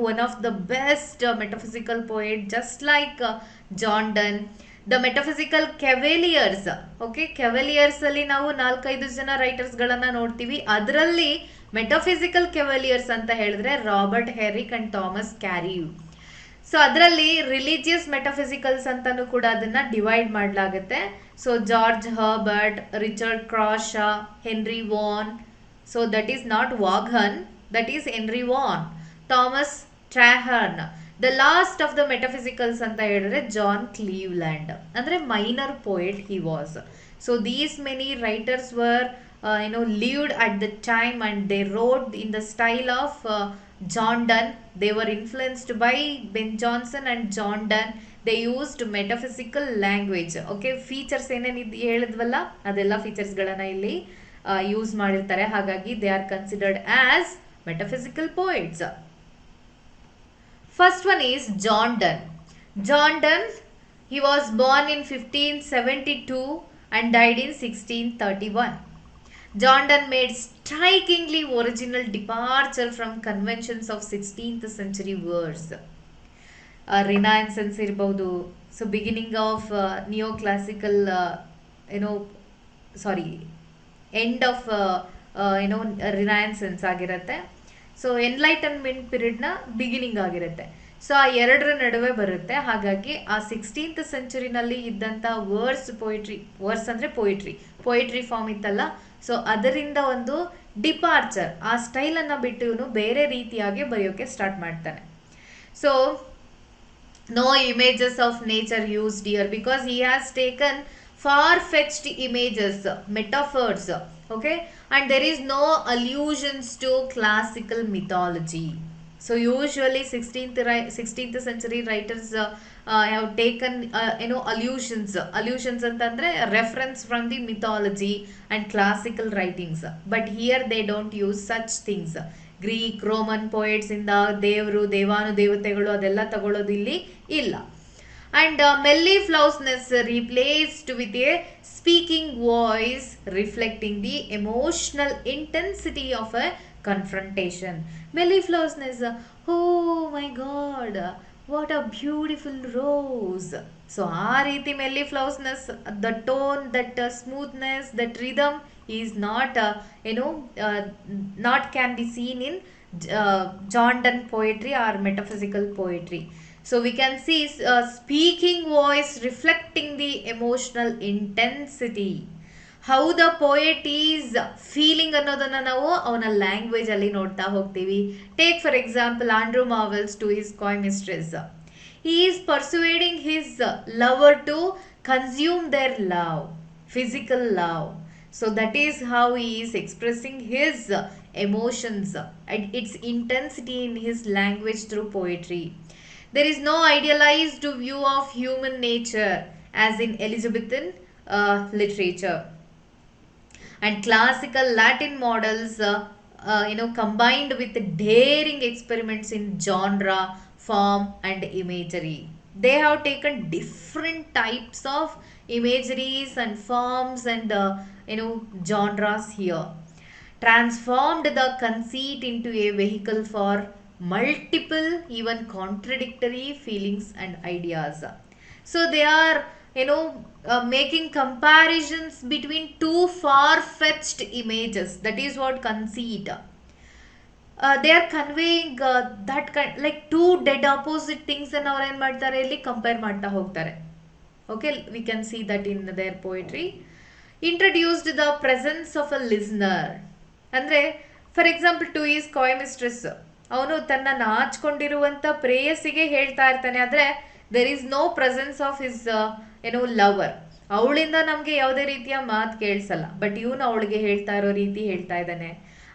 one of the best metaphysical poet, just like John Donne. The metaphysical cavaliers, okay, cavaliers ಅಲ್ಲಿ ನಾವು 4-5 ಜನ writers ಗಳನ್ನ ನೋಡ್ತೀವಿ. ಅದರಲ್ಲಿ metaphysical cavaliers ಅಂತ ಹೇಳಿದ್ರೆ Robert Herrick and Thomas Carew. So ಅದರಲ್ಲಿ religious metaphysicals ಅಂತಾನು ಕೂಡ ಅದನ್ನ ಡಿವೈಡ್ ಮಾಡಲಾಗುತ್ತೆ. So George Herbert, Richard Crashaw, Henry Vaughan. So that is not Vaughan, that is Henry Vaughan. Thomas Traherne. The last of the metaphysicals ಅಂತ ಹೇಳಿದ್ರೆ John Cleveland, ಅಂದ್ರೆ minor poet he was. So these many writers were lived at the time and they wrote in the style of John Donne. They were influenced by Ben Jonson and John Donne. They used metaphysical language. Okay, features ಏನೇನು ಹೇಳಿದ್ವಲ್ಲ ಅದೆಲ್ಲ ಫೀಚರ್ಸ್ಗಳನ್ನು ಇಲ್ಲಿ use ಮಾಡಿರ್ತಾರೆ, ಹಾಗಾಗಿ they are considered as metaphysical poets. First one is John Donne. John Donne, he was born in 1572 and died in 1631. John Donne made strikingly original departure from conventions of 16th century verse. Renaissance ಇರಬಹುದು, so beginning of neoclassical end of renaissance ಆಗಿರುತ್ತೆ. So enlightenment ಪೀರಿಯಡ್ನ beginning ಆಗಿರುತ್ತೆ. So ಆ ಎರಡರ ನಡುವೆ ಬರುತ್ತೆ, ಹಾಗಾಗಿ ಆ 16th ಸೆಂಚುರಿನಲ್ಲಿ ಇದ್ದಂಥ ವರ್ಸ್ ಅಂದರೆ ಪೋಯಿಟ್ರಿ ಫಾರ್ಮ್ ಇತ್ತಲ್ಲ, ಸೊ ಅದರಿಂದ ಒಂದು ಡಿಪಾರ್ಚರ್, ಆ ಸ್ಟೈಲನ್ನು ಬಿಟ್ಟು ಇವನು ಬೇರೆ ರೀತಿಯಾಗಿ ಬರೆಯೋಕೆ ಸ್ಟಾರ್ಟ್ ಮಾಡ್ತಾನೆ. So no images of nature used here because he has taken far-fetched images, metaphors, okay, and there is no allusions to classical mythology. So usually 16th century writers have taken allusions ಅಂತಂದ್ರೆ reference from the mythology and classical writings, but here they don't use such things. Greek Roman poets ಇಂದ ದೇವರು ದೇವಾನು ದೇವತೆಗಳು ಅದೆಲ್ಲ ತಗೊಳ್ಳೋದಿಲ್ಲಿ ಇಲ್ಲ. And mellifluousness replaced with a speaking voice reflecting the emotional intensity of a confrontation. Mellifluousness, oh my god, what a beautiful rose. So ಆ ರೀತಿ mellifluousness, the tone, that smoothness, that rhythm is not not can be seen in John Donne poetry or metaphysical poetry. So we can see speaking voice reflecting the emotional intensity. How the poet is feeling ಅನ್ನೋದನ್ನ ನಾವು ಅವನ language ಅಲ್ಲಿ ನೋಡ್ತಾ ಹೋಗ್ತೀವಿ. Take for example Andrew Marvell's to his coy mistress. He is persuading his lover to consume their love, physical love. So that is how he is expressing his emotions and its intensity in his language through poetry. There is no idealized view of human nature as in Elizabethan literature. And classical Latin models, combined with daring experiments in genre, form, and imagery. They have taken different types of imageries and forms and genres here, transformed the conceit into a vehicle for multiple, even contradictory feelings and ideas. So they are making comparisons between two far-fetched images. That is what conceit. They are conveying that kind, like two dead opposite things, and ಅವ್ರು ಏನು ಮಾಡ್ತಾರೆ ಇಲ್ಲಿ compare ಮಾಡ್ತಾ ಹೋಗ್ತಾರೆ. Okay, we can see that in their poetry. Introduced the presence of a listener. ಅಂದ್ರೆ for example to his coy mistress, ಅವನು ತನ್ನ ನಾಚ್ಕೊಂಡಿರುವಂತ ಪ್ರೇಯಸಿಗೆ ಹೇಳ್ತಾ ಇರ್ತಾನೆ, ಆದ್ರೆ there is no presence of his lover. ಅವಳಿಂದ ನಮ್ಗೆ ಯಾವುದೇ ರೀತಿಯ ಮಾತು ಕೇಳಿಸಲ್ಲ, ಬಟ್ ಇವನು ಅವಳಿಗೆ ಹೇಳ್ತಾ ಇರೋ ರೀತಿ ಹೇಳ್ತಾ ಇದ್ದಾನೆ.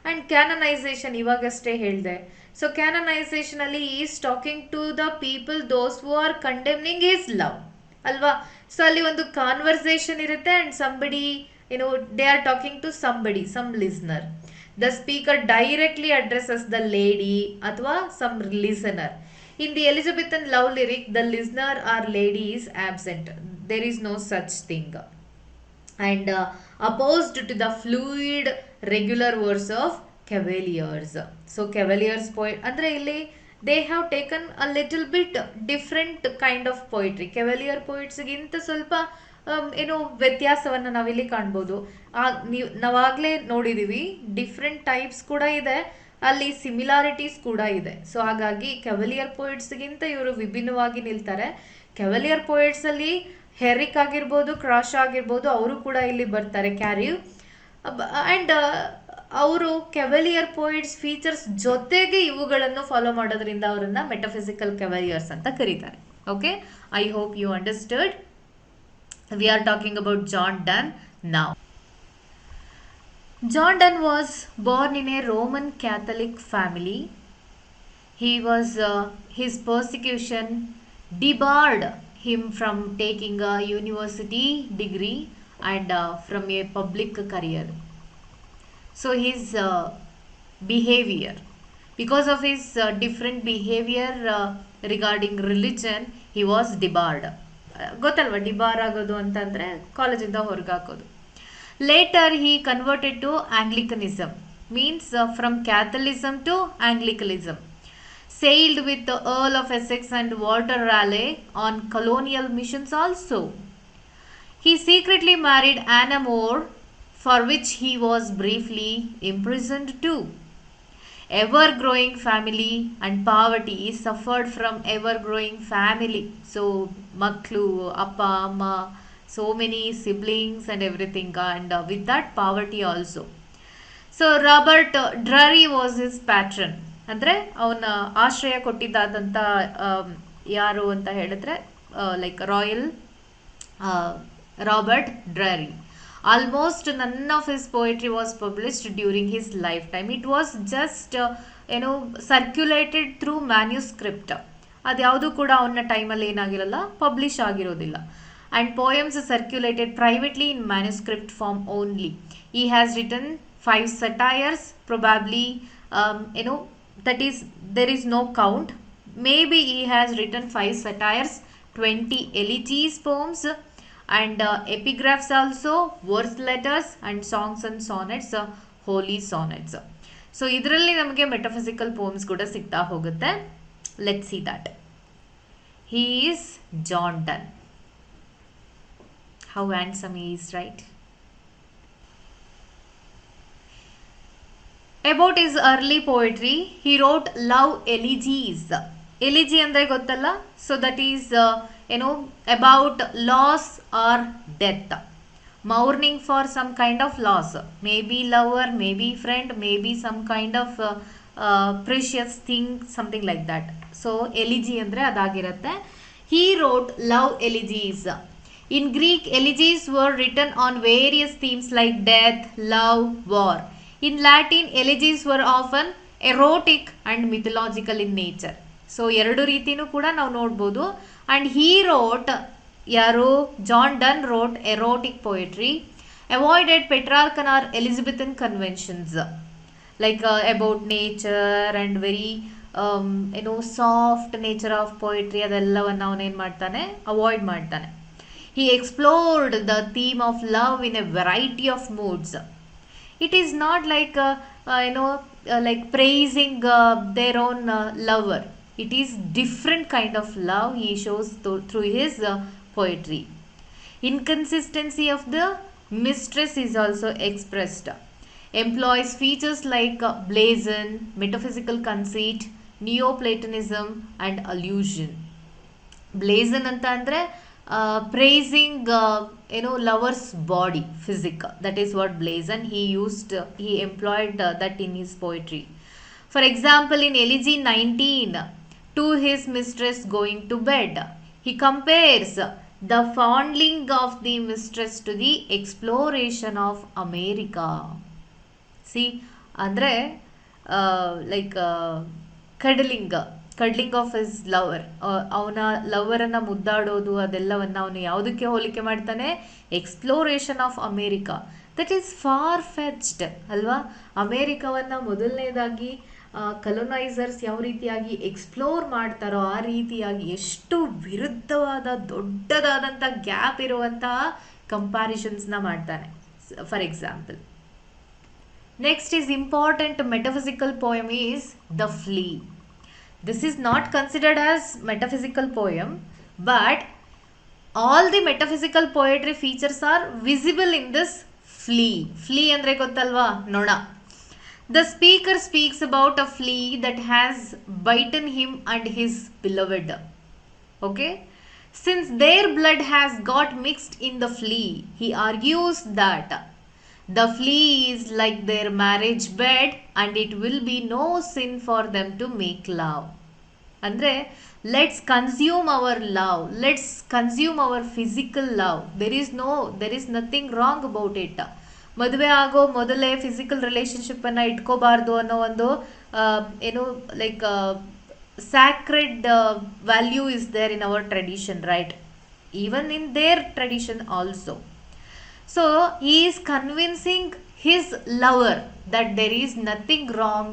ಅಂಡ್ ಕ್ಯಾನನೈಸೇಷನ್ ಇವಾಗಷ್ಟೇ ಹೇಳಿದೆ. ಸೊ ಕ್ಯಾನನೈಸೇಷನ್ ಅಲ್ಲಿ is talking to the people those who are condemning his love ಅಲ್ವಾ. ಸೊ ಅಲ್ಲಿ ಒಂದು ಕಾನ್ವರ್ಸೇಷನ್ ಇರುತ್ತೆ and somebody they are talking to somebody, some listener. The speaker directly addresses the lady athwa some listener. In the Elizabethan love lyric, the listener or lady is absent. There is no such thing. And opposed to the fluid regular verse of Cavaliers. So Cavaliers poet andre illi they have taken a little bit different kind of poetry. Cavalier poets ginta ಸ್ವಲ್ಪ ವ್ಯತ್ಯಾಸವನ್ನು ನಾವಿಲ್ಲಿ ಕಾಣ್ಬೋದು. ನಾವಾಗಲೇ ನೋಡಿದೀವಿ, different types ಕೂಡ ಇದೆ, ಅಲ್ಲಿ similarities ಕೂಡ ಇದೆ. ಸೊ ಹಾಗಾಗಿ ಕೆವಲಿಯರ್ ಪೋಯಿಟ್ಸ್ಗಿಂತ ಇವರು ವಿಭಿನ್ನವಾಗಿ ನಿಲ್ತಾರೆ. ಕೆವಲಿಯರ್ ಪೋಯಿಟ್ಸ್ ಅಲ್ಲಿ ಹೆರಿಕ್ ಆಗಿರ್ಬೋದು, ಕ್ರಾಶ್ ಆಗಿರ್ಬೋದು, ಅವರು ಕೂಡ ಇಲ್ಲಿ ಬರ್ತಾರೆ, ಕ್ಯಾರಿವ್. ಅಂಡ್ ಅವರು ಕೆವಲಿಯರ್ ಪೋಯಿಟ್ಸ್ ಫೀಚರ್ಸ್ ಜೊತೆಗೆ ಇವುಗಳನ್ನು ಫಾಲೋ ಮಾಡೋದ್ರಿಂದ ಅವರನ್ನ ಮೆಟಫಿಸಿಕಲ್ ಕೆವಲಿಯರ್ಸ್ ಅಂತ ಕರೀತಾರೆ. Okay, I hope you understood. We are talking about John Donne now. John Donne was born in a Roman Catholic family. His persecution debarred him from taking a university degree and from a public career. So his behavior, because of his different behavior regarding religion, he was debarred. ಗೊತ್ತಲ್ವಾ debar ಆಗೋದು ಅಂತಂದ್ರೆ ಕಾಲೇಜಿಂದ ಹೊರಗೆ ಹಾಕೋದು. Later he converted to Anglicanism, means from Catholicism to Anglicanism. sailed with the Earl of Essex and Walter Raleigh on colonial missions also. He secretly married Anna More, for which he was briefly imprisoned too. Ever-growing family and poverty suffered from ever-growing family. So, maklu, appa, amma, so many siblings and everything, and with that poverty also. So, Robert Drury was his patron. ಅಂದರೆ ಅವನ ಆಶ್ರಯ ಕೊಟ್ಟಿದ್ದಾದಂಥ ಯಾರು ಅಂತ ಹೇಳಿದ್ರೆ like royal Robert Drury. Almost none of his poetry was published during his lifetime. It was just ಏನೋ circulated through manuscript. ಅದ್ಯಾವುದು ಕೂಡ ಅವನ ಟೈಮಲ್ಲಿ ಏನಾಗಿರಲ್ಲ, ಪಬ್ಲಿಷ್ ಆಗಿರೋದಿಲ್ಲ. And poems circulated privately in manuscript form only. He has written 5 satires, probably, that is, there is no count. Maybe he has written 5 satires, 20 elegies poems, and epigraphs also, verse letters, and songs and sonnets, holy sonnets. So ಇದರಲ್ಲಿ ನಮಗೆ metaphysical poems ಕೂಡ ಸಿಗ್ತಾ ಹೋಗುತ್ತೆ. Let's see that. He is John Donne. How handsome he is, right? About his early poetry, he wrote love elegies. Elegy ಅಂದರೆ ಗೊತ್ತಲ್ಲ? So that is about loss or death. Mourning for some kind of loss, maybe lover, maybe friend, maybe some kind of precious thing, something like that. So elegy andre adagirutte. He wrote love elegies. In Greek, elegies were written on various themes like death, love, war. In Latin, elegies were often erotic and mythological in nature. So ಎರಡು ರೀತಿನೂ ಕೂಡ ನಾವು ನೋಡ್ಬೋದು. And he wrote, ಯಾರು? John Donne wrote erotic poetry, avoided Petrarchan or Elizabethan conventions like about nature and very soft nature of poetry, ಅದೆಲ್ಲವನ್ನು ಅವನೇನು ಮಾಡ್ತಾನೆ? Avoid ಮಾಡ್ತಾನೆ. He explored the theme of love in a variety of moods. It is not like like praising their own lover. It is different kind of love he shows through his poetry. Inconsistency of the mistress is also expressed. Employs features like blazon, metaphysical conceit, Neoplatonism and allusion. Blazon anta andre praising lover's body, physique. That is what blazon he employed that in his poetry. For example, in Elegy 19, to his mistress going to bed, he compares the fondling of the mistress to the exploration of America. See, andre cuddling of his lover, ಅವನ ಲವರನ್ನು ಮುದ್ದಾಡೋದು, ಅದೆಲ್ಲವನ್ನು ಅವನು ಯಾವುದಕ್ಕೆ ಹೋಲಿಕೆ ಮಾಡ್ತಾನೆ? Exploration of America. That is far fetched ಅಲ್ವಾ? ಅಮೇರಿಕಾವನ್ನು ಮೊದಲನೇದಾಗಿ ಕಲೋನೈಸರ್ಸ್ ಯಾವ ರೀತಿಯಾಗಿ ಎಕ್ಸ್ಪ್ಲೋರ್ ಮಾಡ್ತಾರೋ ಆ ರೀತಿಯಾಗಿ ಎಷ್ಟು ವಿರುದ್ಧವಾದ ದೊಡ್ಡದಾದಂಥ ಗ್ಯಾಪ್ ಇರುವಂತಹ ಕಂಪ್ಯಾರಿಸನ್ಸ್ನ ಮಾಡ್ತಾನೆ. For example, next is important metaphysical poem is the flee. This is not considered as metaphysical poem, but all the metaphysical poetry features are visible in this flea. Flea andre gottalva? Nona. The speaker speaks about a flea that has bitten him and his beloved. Okay? Since their blood has got mixed in the flea, he argues that the flea is like their marriage bed and it will be no sin for them to make love. ಅಂದರೆ let's consume our love, let's consume our physical love. There is nothing wrong about it. ಮದುವೆ ಆಗೋ ಮೊದಲೇ physical ರಿಲೇಷನ್ಶಿಪ್ಪನ್ನು ಇಟ್ಕೋಬಾರ್ದು ಅನ್ನೋ ಒಂದು like sacred value is there in our tradition, right? Even in their tradition also. So he is convincing his lover that there is nothing wrong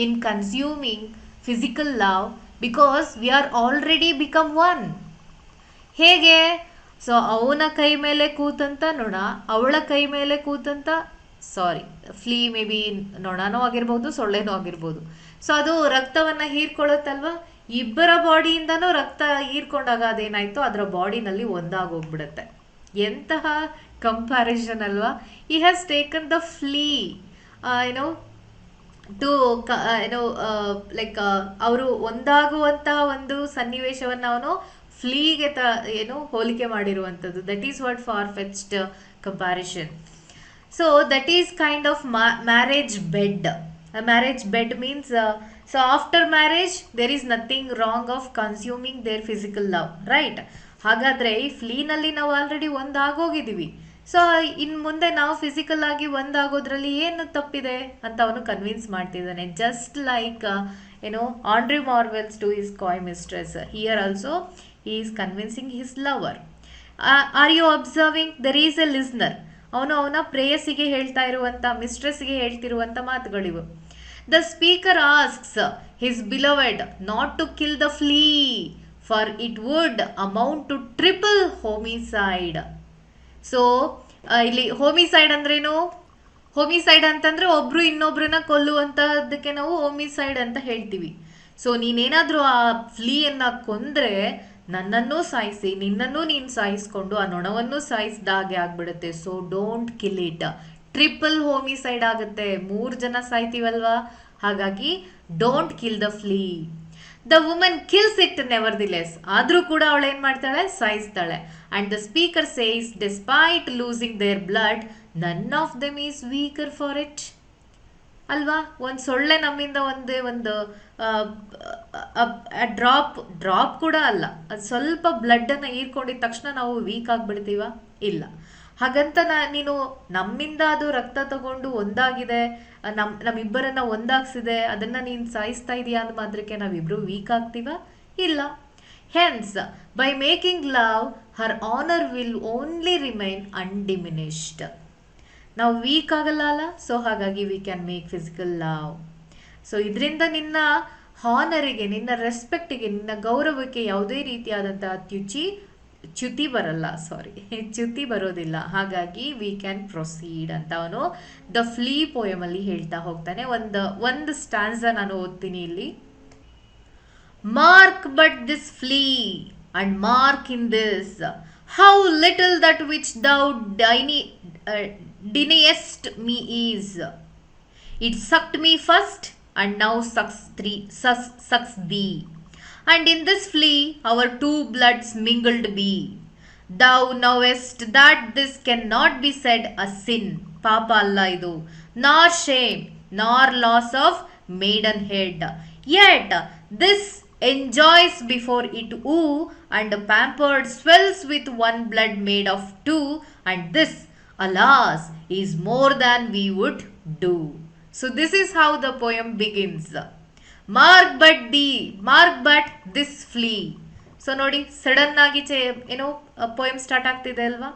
in consuming physical love because we are already become one. ಹೇಗೆ? So ಅವನ ಕೈ ಮೇಲೆ ಕೂತಂತ ನೊಣ, ಅವಳ ಕೈ ಮೇಲೆ ಕೂತಂತ flee, may be ನೊಣನೂ ಆಗಿರ್ಬೋದು, ಸೊಳ್ಳೆನೂ ಆಗಿರ್ಬೋದು. ಸೊ ಅದು ರಕ್ತವನ್ನು ಹೀರ್ಕೊಳ್ಳುತ್ತಲ್ವ? ಇಬ್ಬರ ಬಾಡಿಯಿಂದನೂ ರಕ್ತ ಹೀರ್ಕೊಂಡಾಗ ಅದೇನಾಯಿತು, ಅದರ ಬಾಡಿನಲ್ಲಿ ಒಂದಾಗೋಗ್ಬಿಡುತ್ತೆ. ಎಂತಹ ಕಂಪ್ಯಾರಿಸನ್ ಅಲ್ವಾ? he has taken the flea to ಅವರು ಒಂದಾಗುವಂತಹ ಒಂದು ಸನ್ನಿವೇಶವನ್ನು ಅವನು ಫ್ಲೀಗೆ ಹೋಲಿಕೆ ಮಾಡಿರುವಂಥದ್ದು. That is what far fetched comparison. So that is kind of marriage bed. Marriage bed means so after marriage there is nothing wrong of consuming their physical love, right? ಹಾಗಾದರೆ ಈ ಫ್ಲೀನಲ್ಲಿ ನಾವು ಆಲ್ರೆಡಿ ಒಂದಾಗೋಗಿದ್ದೀವಿ. ಸೊ ಇನ್ನು ಮುಂದೆ ನಾವು physical ಆಗಿ ಒಂದಾಗೋದ್ರಲ್ಲಿ ಏನು ತಪ್ಪಿದೆ ಅಂತ ಅವನು ಕನ್ವಿನ್ಸ್ ಮಾಡ್ತಿದ್ದಾನೆ. Just like Andrew Marvell's to his coy mistress, here also he is convincing his lover. Are you observing? There is a listener. ಅವನು ಅವನ ಪ್ರೇಯಸಿಗೆ ಹೇಳ್ತಾ ಇರುವಂತ, ಮಿಸ್ಟ್ರೆಸ್ಗೆ ಹೇಳ್ತಿರುವಂತ ಮಾತುಗಳಿವು. The speaker asks his beloved not to kill the flea, for it would amount to triple homicide. So ಇಲ್ಲಿ homicide ಅಂದ್ರೇನು? ಹೋಮಿಸೈಡ್ ಅಂತಂದ್ರೆ ಒಬ್ರು ಇನ್ನೊಬ್ರನ್ನ ಕೊಲ್ಲುವಂತದಕ್ಕೆ ನಾವು ಹೋಮಿಸೈಡ್ ಅಂತ ಹೇಳ್ತೀವಿ. ಸೊ ನೀನೇನಾದ್ರೂ ಆ ಫ್ಲೀಯನ್ನ ಕೊಂದ್ರೆ ನನ್ನನ್ನೂ ಸಾಯಿಸಿ, ನಿನ್ನನ್ನೂ ನೀನು ಸಾಯಿಸ್ಕೊಂಡು ಆ ನೊಣವನ್ನು ಸಾಯಿಸಿದಾಗೆ ಆಗ್ಬಿಡುತ್ತೆ. So don't kill it. Triple homicide ಆಗುತ್ತೆ, 3 ಜನ ಸಾಯ್ತೀವಲ್ವಾ, ಹಾಗಾಗಿ don't kill the flea. The woman kills it nevertheless. ಆದ್ರೂ ಕೂಡ ಅವಳು ಏನ್ ಮಾಡ್ತಾಳೆ? ಸಾಯಿಸ್ತಾಳೆ. And the speaker says despite losing their blood none of them is weaker for it. ಅಲ್ವಾ? ಒಂದು ಸೊಳ್ಳೆ ನಮ್ಮಿಂದ ಒಂದೇ ಒಂದು ಡ್ರಾಪ್ ಕೂಡ ಅಲ್ಲ, ಅದು ಸ್ವಲ್ಪ ಬ್ಲಡ್ ಅನ್ನ ಹೀರ್ಕೊಂಡಿದ ತಕ್ಷಣ ನಾವು ವೀಕ್ ಆಗ್ಬಿಡ್ತೀವ? ಇಲ್ಲ. ಹಾಗಂತ ನೀನು ನಮ್ಮಿಂದ ಅದು ರಕ್ತ ತಗೊಂಡು ಒಂದಾಗಿದೆ, ನಮ್ಮಿಬ್ಬರನ್ನ ಒಂದಾಗ್ಸಿದೆ, ಅದನ್ನ ನೀನು ಸಾಯಿಸ್ತಾ ಇದೀಯಾ ಅಂದ ಮಾತ್ರಕ್ಕೆ ನಾವಿಬ್ರು ವೀಕ್ ಆಗ್ತೀವ? ಇಲ್ಲ. Hence by making love her honour will only remain undiminished. ನಾವು ವೀಕ್ ಆಗಲ್ಲ ಅಲ್ಲ, ಸೊ ಹಾಗಾಗಿ we can make physical love. So ಇದರಿಂದ ನಿನ್ನ ಹಾನರಿಗೆ, ನಿನ್ನ ರೆಸ್ಪೆಕ್ಟಿಗೆ, ನಿನ್ನ ಗೌರವಕ್ಕೆ ಯಾವುದೇ ರೀತಿಯಾದಂತಹ ಚ್ಯುತಿ ಬರಲ್ಲ, ಚ್ಯುತಿ ಬರೋದಿಲ್ಲ. ಹಾಗಾಗಿ ವಿ ಕ್ಯಾನ್ ಪ್ರೊಸೀಡ್ ಅಂತ ಅವನು ದ ಫ್ಲೀ ಪೋಯಮ್ ಅಲ್ಲಿ ಹೇಳ್ತಾ ಹೋಗ್ತಾನೆ. ಒಂದು ಸ್ಟ್ಯಾನ್ಸ ನಾನು ಓದ್ತೀನಿ ಇಲ್ಲಿ. Mark but this flea and mark in this how little that which thou deniest me is. It sucked me first and now sucks thee. And in this flea our 2 bloods mingled be. Thou knowest that this cannot be said a sin, papa alla idu, nor shame, nor loss of maidenhead. Yet this enjoys before it who, and pampered swells with 1 blood made of 2, and this, alas, is more than we would do. So this is how the poem begins. Mark but this flea. So ನೋಡಿ, sudden ಆಗಿ poem start ಆಗ್ತಿದೆ ಅಲ್ವಾ?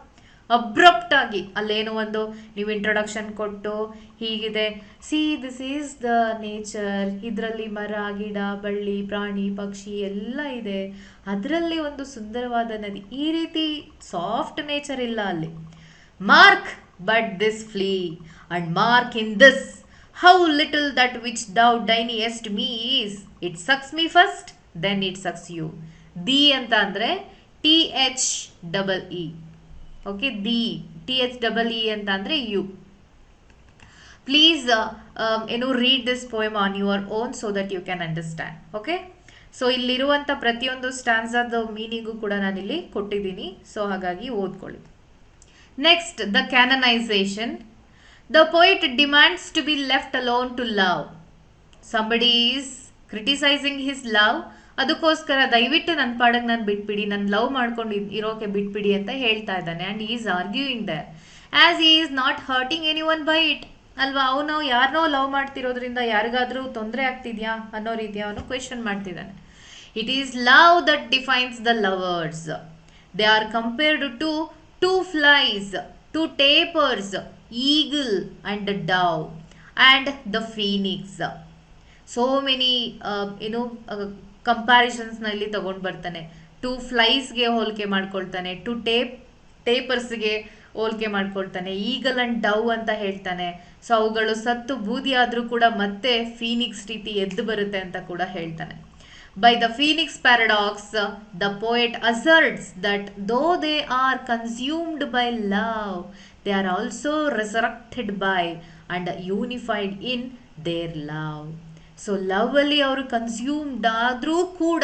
Abrupt ಆಗಿ ಅಲ್ಲೇನೋ ಒಂದು ನೀವು introduction ಕೊಟ್ಟು ಹೀಗಿದೆ, see this is the nature, ಇದರಲ್ಲಿ ಮರ, ಗಿಡ, ಬಳ್ಳಿ, ಪ್ರಾಣಿ, ಪಕ್ಷಿ ಎಲ್ಲ ಇದೆ, ಅದರಲ್ಲಿ ಒಂದು ಸುಂದರವಾದ ನದಿ, ಈ ರೀತಿ ಸಾಫ್ಟ್ ನೇಚರ್ ಇಲ್ಲ ಅಲ್ಲಿ. Mark but this flea and mark in this how little that which thou deniest me is. It sucks me first, then it sucks you. Thee ಅಂತ ಅಂದ್ರೆ THEE. ಓಕೆ, ದಿ THEE ಅಂತ ಅಂದ್ರೆ you. Please read this poem on your own so that you can understand. Okay, so ಇಲ್ಲಿರುವಂಥ ಪ್ರತಿಯೊಂದು ಸ್ಟ್ಯಾನ್ಸಾದ meaning ಕೂಡ ನಾನಿಲ್ಲಿ ಕೊಟ್ಟಿದ್ದೀನಿ, so ಹಾಗಾಗಿ ಓದ್ಕೊಳ್ಳಿ. Next, the canonization. The poet demands to be left alone to love. Somebody is criticizing his love. ಅದಕ್ಕೋಸ್ಕರ ದಯವಿಟ್ಟು ನನ್ನ ಪಾಡಕ್ಕೆ ನಾನು ಬಿಟ್ಬಿಡಿ, ನಾನು ಲವ್ ಮಾಡ್ಕೊಂಡು ಇರೋಕೆ ಬಿಟ್ಬಿಡಿ ಅಂತ ಹೇಳ್ತಾ ಇದ್ದಾನೆ. And is arguing there as he is not hurting anyone by it. ಅಲ್ವಾ? ಅವನು ಯಾರನ್ನೋ ಲವ್ ಮಾಡ್ತಿರೋದ್ರಿಂದ ಯಾರಿಗಾದ್ರೂ ತೊಂದರೆ ಆಗ್ತಿದ್ಯಾ ಅನ್ನೋ ರೀತಿ ಅವನು ಕ್ವೆಶನ್ ಮಾಡ್ತಿದ್ದಾನೆ. It is love that defines the lovers. They are compared to 2 flies, 2 tapers, eagle and dove, and the phoenix. So many comparisons ನ ಇಲ್ಲಿ ತಗೊಂಡು ಬರ್ತಾನೆ. 2 ಫ್ಲೈಸ್ಗೆ ಹೋಲಿಕೆ ಮಾಡ್ಕೊಳ್ತಾನೆ, 2 ಟೇಪರ್ಸ್ಗೆ ಹೋಲಿಕೆ ಮಾಡ್ಕೊಳ್ತಾನೆ, ಈಗಲ್ ಅಂಡ್ ಡವ್ ಅಂತ ಹೇಳ್ತಾನೆ. ಸೊ ಅವುಗಳು ಸತ್ತು ಬೂದಿ ಆದ್ರೂ ಕೂಡ ಮತ್ತೆ ಫೀನಿಕ್ಸ್ ರೀತಿ ಎದ್ದು ಬರುತ್ತೆ ಅಂತ ಕೂಡ ಹೇಳ್ತಾನೆ. By the phoenix paradox, the poet asserts that though they are consumed by love, they are also resurrected by and unified in their love. So love ಅಲ್ಲಿ ಅವರು ಕನ್ಸ್ಯೂಮ್ಡ್ ಆದ್ರೂ ಕೂಡ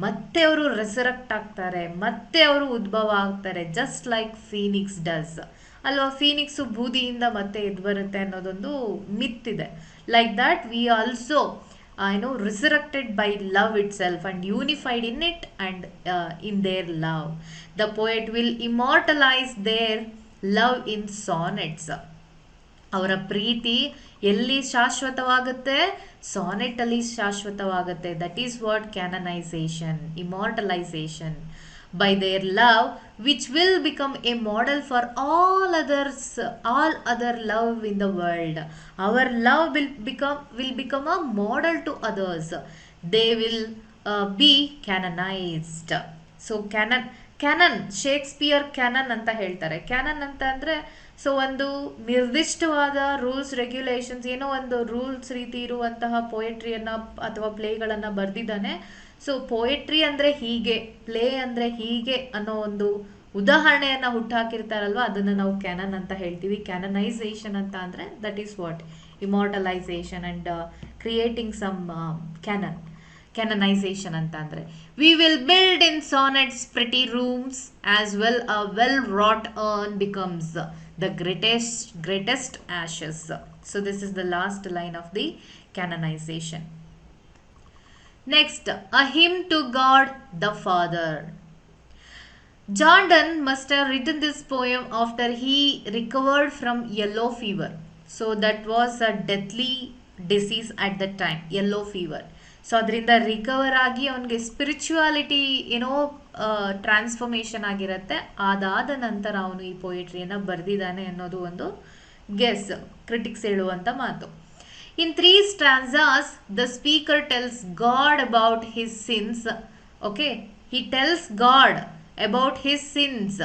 ಮತ್ತೆ ಅವರು ರೆಸರೆಕ್ಟ್ ಆಗ್ತಾರೆ, ಮತ್ತೆ ಅವರು ಉದ್ಭವ ಆಗ್ತಾರೆ, ಜಸ್ಟ್ ಲೈಕ್ ಫೀನಿಕ್ಸ್ ಡಸ್ ಅಲ್ವಾ? ಫೀನಿಕ್ಸು ಬೂದಿಯಿಂದ ಮತ್ತೆ ಎದ್ದು ಬರುತ್ತೆ ಅನ್ನೋದೊಂದು ಮಿತ್ ಇದೆ. Like that we also resurrected by love itself and unified in it and in their love. The poet will immortalize their love in sonnets. ಅವರ ಪ್ರೀತಿ ಎಲ್ಲಿ ಶಾಶ್ವತವಾಗುತ್ತೆ? ಸಾನೆಟ್ ಅಲ್ಲಿ ಶಾಶ್ವತವಾಗುತ್ತೆ. That is what canonization, immortalization. By their love, which will become a model for all other love in the world. Our love will become a model to others. They will be canonized. So canon, Shakespeare canon ಅಂತ ಹೇಳ್ತಾರೆ. Cannon ಅಂತ ಅಂದರೆ so ಒಂದು ನಿರ್ದಿಷ್ಟವಾದ rules regulations, ಏನೋ ಒಂದು rules ರೀತಿ ಇರುವಂತಹ ಪೋಯಟ್ರಿಯನ್ನು ಅಥವಾ ಪ್ಲೇಗಳನ್ನು ಬರೆದಿದ್ದಾನೆ. ಸೊ ಪೋಯಟ್ರಿ ಅಂದರೆ ಹೀಗೆ, ಪ್ಲೇ ಅಂದರೆ ಹೀಗೆ ಅನ್ನೋ ಒಂದು ಉದಾಹರಣೆಯನ್ನು ಹುಟ್ಟಾಕಿರ್ತಾರಲ್ವ, ಅದನ್ನು ನಾವು ಕ್ಯಾನನ್ ಅಂತ ಹೇಳ್ತೀವಿ. ಕ್ಯಾನನೈಸೇಷನ್ ಅಂತ ಅಂದರೆ that is what immortalization and creating some canon. Canonization ಅಂತ ಅಂದರೆ we will build in sonnets pretty rooms as well a well wrought urn becomes the greatest ashes. So this is the last line of the canonization. Next, a hymn to God the Father. John Donne must have written this poem after he recovered from yellow fever. So that was a deathly disease at that time, yellow fever. So ಅದರಿಂದ recover ಆಗಿ ಅವನಿಗೆ spirituality ಏನೋ transformation ಆಗಿರುತ್ತೆ. ಅದಾದ ನಂತರ ಅವನು ಈ ಪೊಯೆಟ್ರಿಯನ್ನು ಬರೆದಿದ್ದಾನೆ ಅನ್ನೋದು ಒಂದು ಗೆಸ್, ಕ್ರಿಟಿಕ್ಸ್ ಹೇಳುವಂಥ ಮಾತು. In 3 stanzas, the speaker tells God about his sins. Okay, he tells God about his sins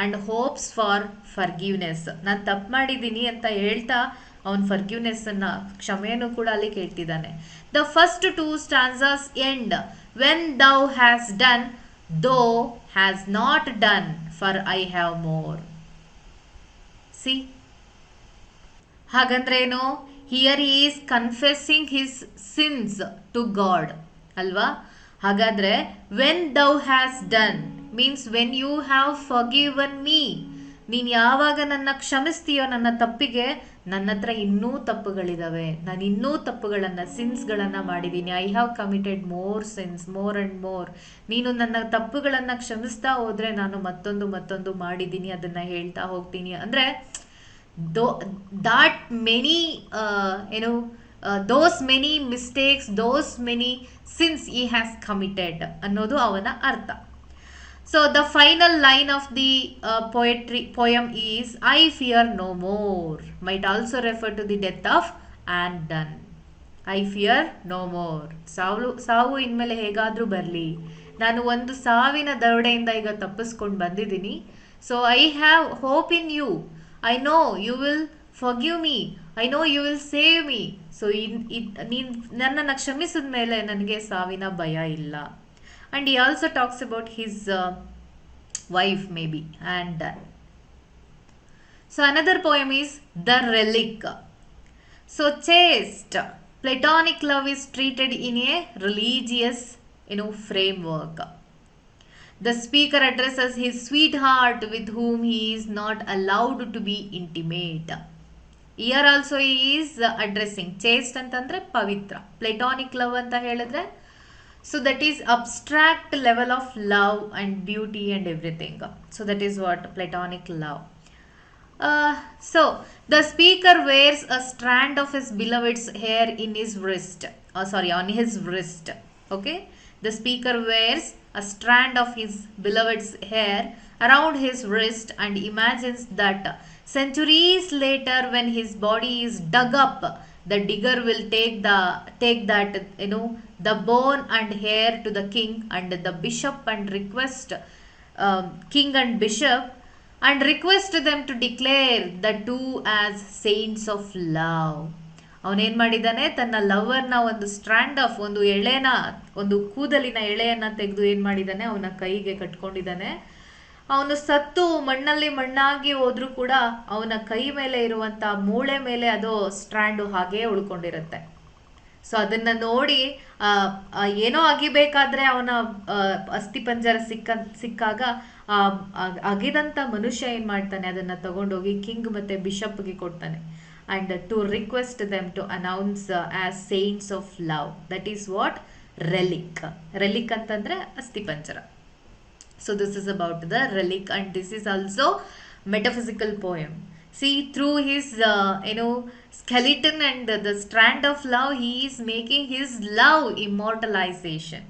and hopes for forgiveness. ನಾನು ತಪ್ಪು ಮಾಡಿದ್ದೀನಿ ಅಂತ ಹೇಳ್ತಾ ಅವನ ಫರ್ಗಿವ್ನೆಸ್ಸನ್ನು, ಕ್ಷಮೆಯನ್ನು ಕೂಡ ಅಲ್ಲಿ ಕೇಳ್ತಿದ್ದಾನೆ. The first 2 stanzas end when thou hast done, thou has not done, for I have more. See, ಹಾಗಂದ್ರೇನು? Here he is confessing his sins to God ಅಲ್ವಾ? ಹಾಗಾದ್ರೆ when thou hast done means when you have forgiven me, ನೀನು ಯಾವಾಗ ನನ್ನ ಕ್ಷಮಿಸ್ತೀಯೋ ನನ್ನ ತಪ್ಪಿಗೆ, ನನ್ನ ಹತ್ರ ಇನ್ನೂ ತಪ್ಪುಗಳಿದಾವೆ, ನಾನು ಇನ್ನೂ ತಪ್ಪುಗಳನ್ನು, ಸಿನ್ಸ್ಗಳನ್ನು ಮಾಡಿದ್ದೀನಿ. I have committed more since, more and more. ನೀನು ನನ್ನ ತಪ್ಪುಗಳನ್ನು ಕ್ಷಮಿಸ್ತಾ ಹೋದರೆ ನಾನು ಮತ್ತೊಂದು ಮಾಡಿದ್ದೀನಿ, ಅದನ್ನು ಹೇಳ್ತಾ ಹೋಗ್ತೀನಿ. ಅಂದರೆ that many those many mistakes, those many sins he has committed ಅನ್ನೋದು ಅವನ ಅರ್ಥ. So the final line of the poem is I fear no more, might also refer to the death of Anne Donne. I fear no more. ಸಾವು ಇನ್ಮೇಲೆ ಹೇಗಾದರೂ ಬರಲಿ, ನಾನು ಒಂದು ಸಾವಿನ ದರೋಡೆಯಿಂದ ಈಗ ತಪ್ಪಿಸ್ಕೊಂಡು ಬಂದಿದ್ದೀನಿ. So I have hope in you. I know you will forgive me. I know you will save me. So ನೀನು ನನ್ನನ್ನು ಕ್ಷಮಿಸಿದ ಮೇಲೆ ನನಗೆ ಸಾವಿನ ಭಯ ಇಲ್ಲ. And he also talks about his wife maybe and Donne. So another poem is The Relic. So chaste platonic love is treated in a religious framework. The speaker addresses his sweetheart with whom he is not allowed to be intimate. Here also he is addressing chaste ಅಂತಂದ್ರೆ ಪವಿತ್ರ, platonic love ಅಂತ ಹೇಳಿದ್ರೆ so that is abstract level of love and beauty and everything. So that is what platonic love. So the speaker wears a strand of his beloved's hair in his wrist. On his wrist. Okay, the speaker wears a strand of his beloved's hair around his wrist and imagines that centuries later when his body is dug up, the digger will take that the bone and hair to the king and the bishop and request king and bishop and request them to declare the two as saints of love. ಅವನೇನು ಮಾಡಿದ್ದಾನೆ, ತನ್ನ ಲವರ್ನ ಒಂದು strand of, ಒಂದು ಎಳೆನ, ಒಂದು ಕೂದಲಿನ ಎಳೆಯನ್ನು ತೆಗೆದು ಏನು ಮಾಡಿದ್ದಾನೆ, ಅವನ ಕೈಗೆ ಕಟ್ಕೊಂಡಿದ್ದಾನೆ. ಅವನು ಸತ್ತು ಮಣ್ಣಲ್ಲಿ ಮಣ್ಣಾಗಿ ಹೋದ್ರೂ ಕೂಡ ಅವನ ಕೈ ಮೇಲೆ ಇರುವಂಥ ಮೂಳೆ ಮೇಲೆ ಅದು ಸ್ಟ್ರ್ಯಾಂಡು ಹಾಗೇ ಉಳ್ಕೊಂಡಿರುತ್ತೆ. ಸೊ ಅದನ್ನು ನೋಡಿ ಏನೋ ಅಗಿಬೇಕಾದ್ರೆ ಅವನ ಅಸ್ಥಿಪಂಜರ ಸಿಕ್ಕಾಗ ಅಗಿದಂಥ ಮನುಷ್ಯ ಏನು ಮಾಡ್ತಾನೆ, ಅದನ್ನು ತಗೊಂಡೋಗಿ ಕಿಂಗ್ ಮತ್ತು ಬಿಷಪ್ಗೆ ಕೊಡ್ತಾನೆ. And to request them to announce as saints of love. That is what relic. Relic ಅಂತಂದ್ರೆ ಅಸ್ಥಿಪಂಜರ. So this is about the relic and this is also metaphysical poem. See, through his skeleton and the strand of love, he is making his love immortalization.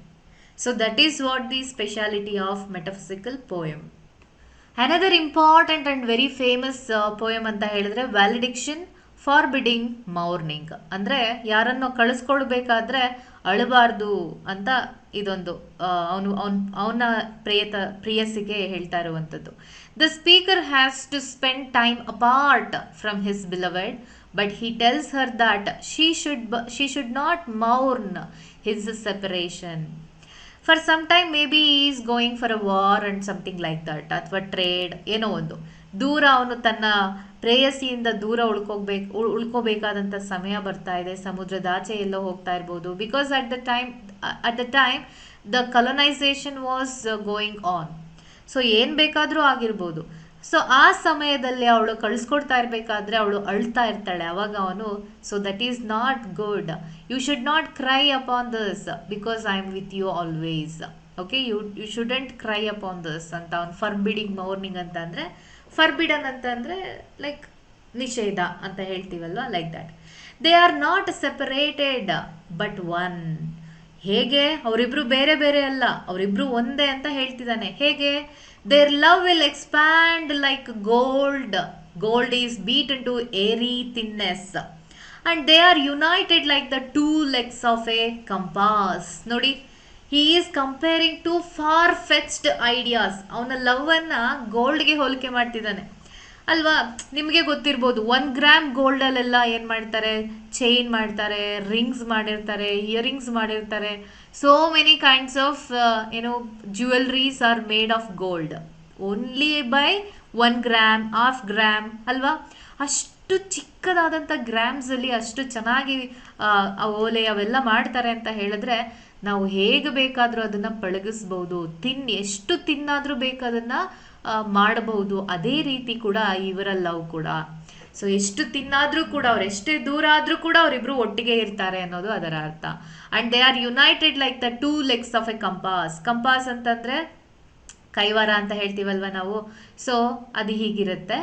So that is what the speciality of metaphysical poem. Another important and very famous poem ಅಂತ ಹೇಳಿದ್ರೆ ವ್ಯಾಲಿಡಿಕ್ಷನ್ forbidding ಮೌರ್ನಿಂಗ್. ಅಂದರೆ ಯಾರನ್ನು ಕಳಿಸ್ಕೊಳ್ಬೇಕಾದ್ರೆ ಅಳಬಾರ್ದು ಅಂತ ಇದೊಂದು ಅವನ ಪ್ರೇಯಸಿಗೆ ಹೇಳ್ತಾ ಇರುವಂಥದ್ದು. The speaker has to spend time apart from his beloved, but he tells her that she should not mourn his separation. For some time maybe is going for a war and something like that, ಅಥವಾ trade, ಏನೋ ಒಂದು ದೂರ ಅವನು ತನ್ನ ಪ್ರೇಯಸಿಯಿಂದ ದೂರ ಉಳ್ಕೋಬೇಕಾದಂಥ ಸಮಯ ಬರ್ತಾ ಇದೆ, ಸಮುದ್ರದಾಚೆ ಎಲ್ಲೋ ಹೋಗ್ತಾ ಇರ್ಬೋದು. Because at the time the colonization was going on. So ಏನು ಬೇಕಾದರೂ ಆಗಿರ್ಬೋದು. ಸೊ ಆ ಸಮಯದಲ್ಲಿ ಅವಳು ಕಳಿಸ್ಕೊಡ್ತಾ ಇರಬೇಕಾದ್ರೆ ಅವಳು ಅಳ್ತಾ ಇರ್ತಾಳೆ. ಅವಾಗ ಅವನು, so that is not good, you should not cry upon this because I am with you always. Okay, you shouldn't cry upon this ಅಂತ ಅವನು ಫರ್ಬಿಡಿಂಗ್ ಮೌರ್ನಿಂಗ್ ಅಂತ ಅಂದರೆ, ಫರ್ಬಿಡನ್ ಅಂತಂದರೆ ಲೈಕ್ ನಿಷೇಧ ಅಂತ ಹೇಳ್ತೀವಲ್ವ, like that. They are not separated but one. ಹೇಗೆ ಅವರಿಬ್ರು ಬೇರೆ ಬೇರೆ ಅಲ್ಲ, ಅವರಿಬ್ರು ಒಂದೇ ಅಂತ ಹೇಳ್ತಿದ್ದಾನೆ. ಹೇಗೆ? Their love will expand like gold. Gold is beaten to airy thinness and they are united like the two legs of a compass. ನೋಡಿ, he is comparing to far fetched ideas. ಅವನ ಲವ್ ಅನ್ನ ಗೋಲ್ಡ್ಗೆ ಹೋಲಿಕೆ ಮಾಡ್ತಿದ್ದಾನೆ ಅಲ್ವಾ. ನಿಮಗೆ ಗೊತ್ತಿರ್ಬೋದು, 1 gram ಗೋಲ್ಡಲ್ಲೆಲ್ಲ ಏನು ಮಾಡ್ತಾರೆ, ಚೈನ್ ಮಾಡ್ತಾರೆ, ರಿಂಗ್ಸ್ ಮಾಡಿರ್ತಾರೆ, ಇಯರಿಂಗ್ಸ್ ಮಾಡಿರ್ತಾರೆ. So many kinds of jewelleries are made of gold only by 1 gram, half gram ಅಲ್ವಾ. ಅಷ್ಟು ಚಿಕ್ಕದಾದಂಥ ಗ್ರಾಮ್ಸಲ್ಲಿ ಅಷ್ಟು ಚೆನ್ನಾಗಿ ಓಲೆ ಅವೆಲ್ಲ ಮಾಡ್ತಾರೆ ಅಂತ ಹೇಳಿದ್ರೆ, ನಾವು ಹೇಗೆ ಬೇಕಾದರೂ ಅದನ್ನು ಪಳಗಿಸ್ಬೋದು. ಎಷ್ಟು ತಿನ್ನಾದರೂ ಬೇಕು ಅದನ್ನು ಮಾಡಬಹುದು. ಅದೇ ರೀತಿ ಕೂಡ ಇವರ ಲವ್ ಕೂಡ. ಸೊ ಎಷ್ಟು ತಿನ್ನಾದ್ರೂ ಕೂಡ, ಅವ್ರು ಎಷ್ಟೇ ದೂರ ಆದ್ರೂ ಕೂಡ ಅವರಿಬ್ರು ಒಟ್ಟಿಗೆ ಇರ್ತಾರೆ ಅನ್ನೋದು ಅದರ ಅರ್ಥ. And they are united like the two legs of a compass. Compass ಅಂತಂದ್ರೆ ಕೈವಾರ ಅಂತ ಹೇಳ್ತೀವಲ್ವ ನಾವು. ಸೊ ಅದು ಹೀಗಿರುತ್ತೆ.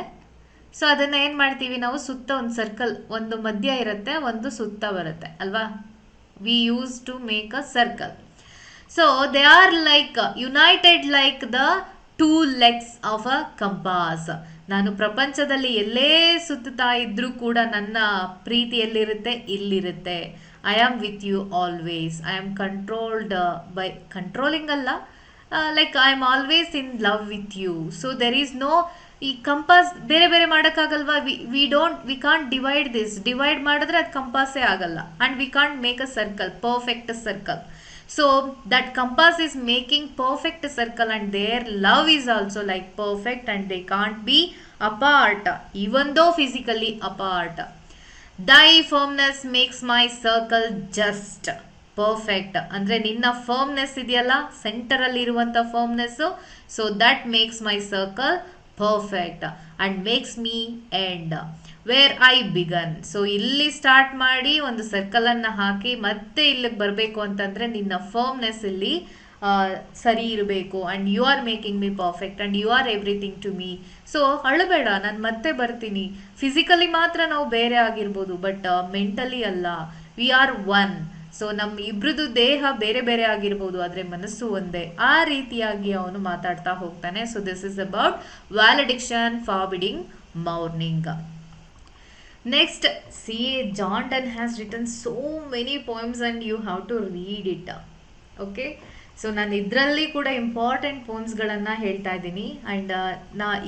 ಸೊ ಅದನ್ನ ಏನ್ ಮಾಡ್ತೀವಿ ನಾವು, ಸುತ್ತ ಒಂದು ಸರ್ಕಲ್, ಒಂದು ಮಧ್ಯ ಇರುತ್ತೆ, ಒಂದು ಸುತ್ತ ಬರುತ್ತೆ ಅಲ್ವಾ. We use to make a circle. So they are like united like the two legs of a compass. ನಾನು ಪ್ರಪಂಚದಲ್ಲಿ ಎಲ್ಲೇ ಸುತ್ತಾ ಇದ್ರೂ ಕೂಡ ನನ್ನ ಪ್ರೀತಿ ಎಲ್ಲಿರುತ್ತೆ, ಇಲ್ಲಿರುತ್ತೆ. I am with you always. I am controlled by, controlling ಅಲ್ಲ, like I am always in love with you. So there is no, ಈ ಕಂಪಾಸ್ ಬೇರೆ ಬೇರೆ ಮಾಡೋಕ್ಕಾಗಲ್ವಾ. We can't divide this. Divide ಮಾಡಿದ್ರೆ ಅದು ಕಂಪಾಸೇ ಆಗಲ್ಲ. And we can't make a circle, perfect circle. So that compass is making perfect circle and their love is also like perfect and they can't be apart even though physically apart. Thy firmness makes my circle just perfect. ಅಂದ್ರೆ ನಿನ್ನ firmness ಇದೆಯಲ್ಲ, ಸೆಂಟರಲ್ಲಿ ಇರುವಂಥ firmness, so that makes my circle perfect and makes me end where I began. So ಇಲ್ಲಿ start ಮಾಡಿ ಒಂದು ಸರ್ಕಲನ್ನು ಹಾಕಿ ಮತ್ತೆ ಇಲ್ಲಿಗೆ ಬರಬೇಕು ಅಂತಂದರೆ ನಿನ್ನ ಫರ್ಮ್ನೆಸ್ ಇಲ್ಲಿ ಸರಿ ಇರಬೇಕು. And you are making me perfect and you are everything to me. So ಅಳಬೇಡ, ನಾನು ಮತ್ತೆ ಬರ್ತೀನಿ. ಫಿಸಿಕಲಿ ಮಾತ್ರ ನಾವು ಬೇರೆ ಆಗಿರ್ಬೋದು, ಬಟ್ ಮೆಂಟಲಿ ಅಲ್ಲ. We are one. ಸೊ ನಮ್ಮ ಇಬ್ರದ್ದು ದೇಹ ಬೇರೆ ಬೇರೆ ಆಗಿರ್ಬೋದು, ಆದರೆ ಮನಸ್ಸು ಒಂದೇ. ಆ ರೀತಿಯಾಗಿ ಅವನು ಮಾತಾಡ್ತಾ ಹೋಗ್ತಾನೆ. So this is about valediction forbidding mourning. Next, C.A. John Donne has written so many poems and you have to read it. Okay, so ನಾನು ಇದರಲ್ಲಿ ಕೂಡ ಇಂಪಾರ್ಟೆಂಟ್ ಪೋಮ್ಸ್ಗಳನ್ನು ಹೇಳ್ತಾ ಇದ್ದೀನಿ. ಆ್ಯಂಡ್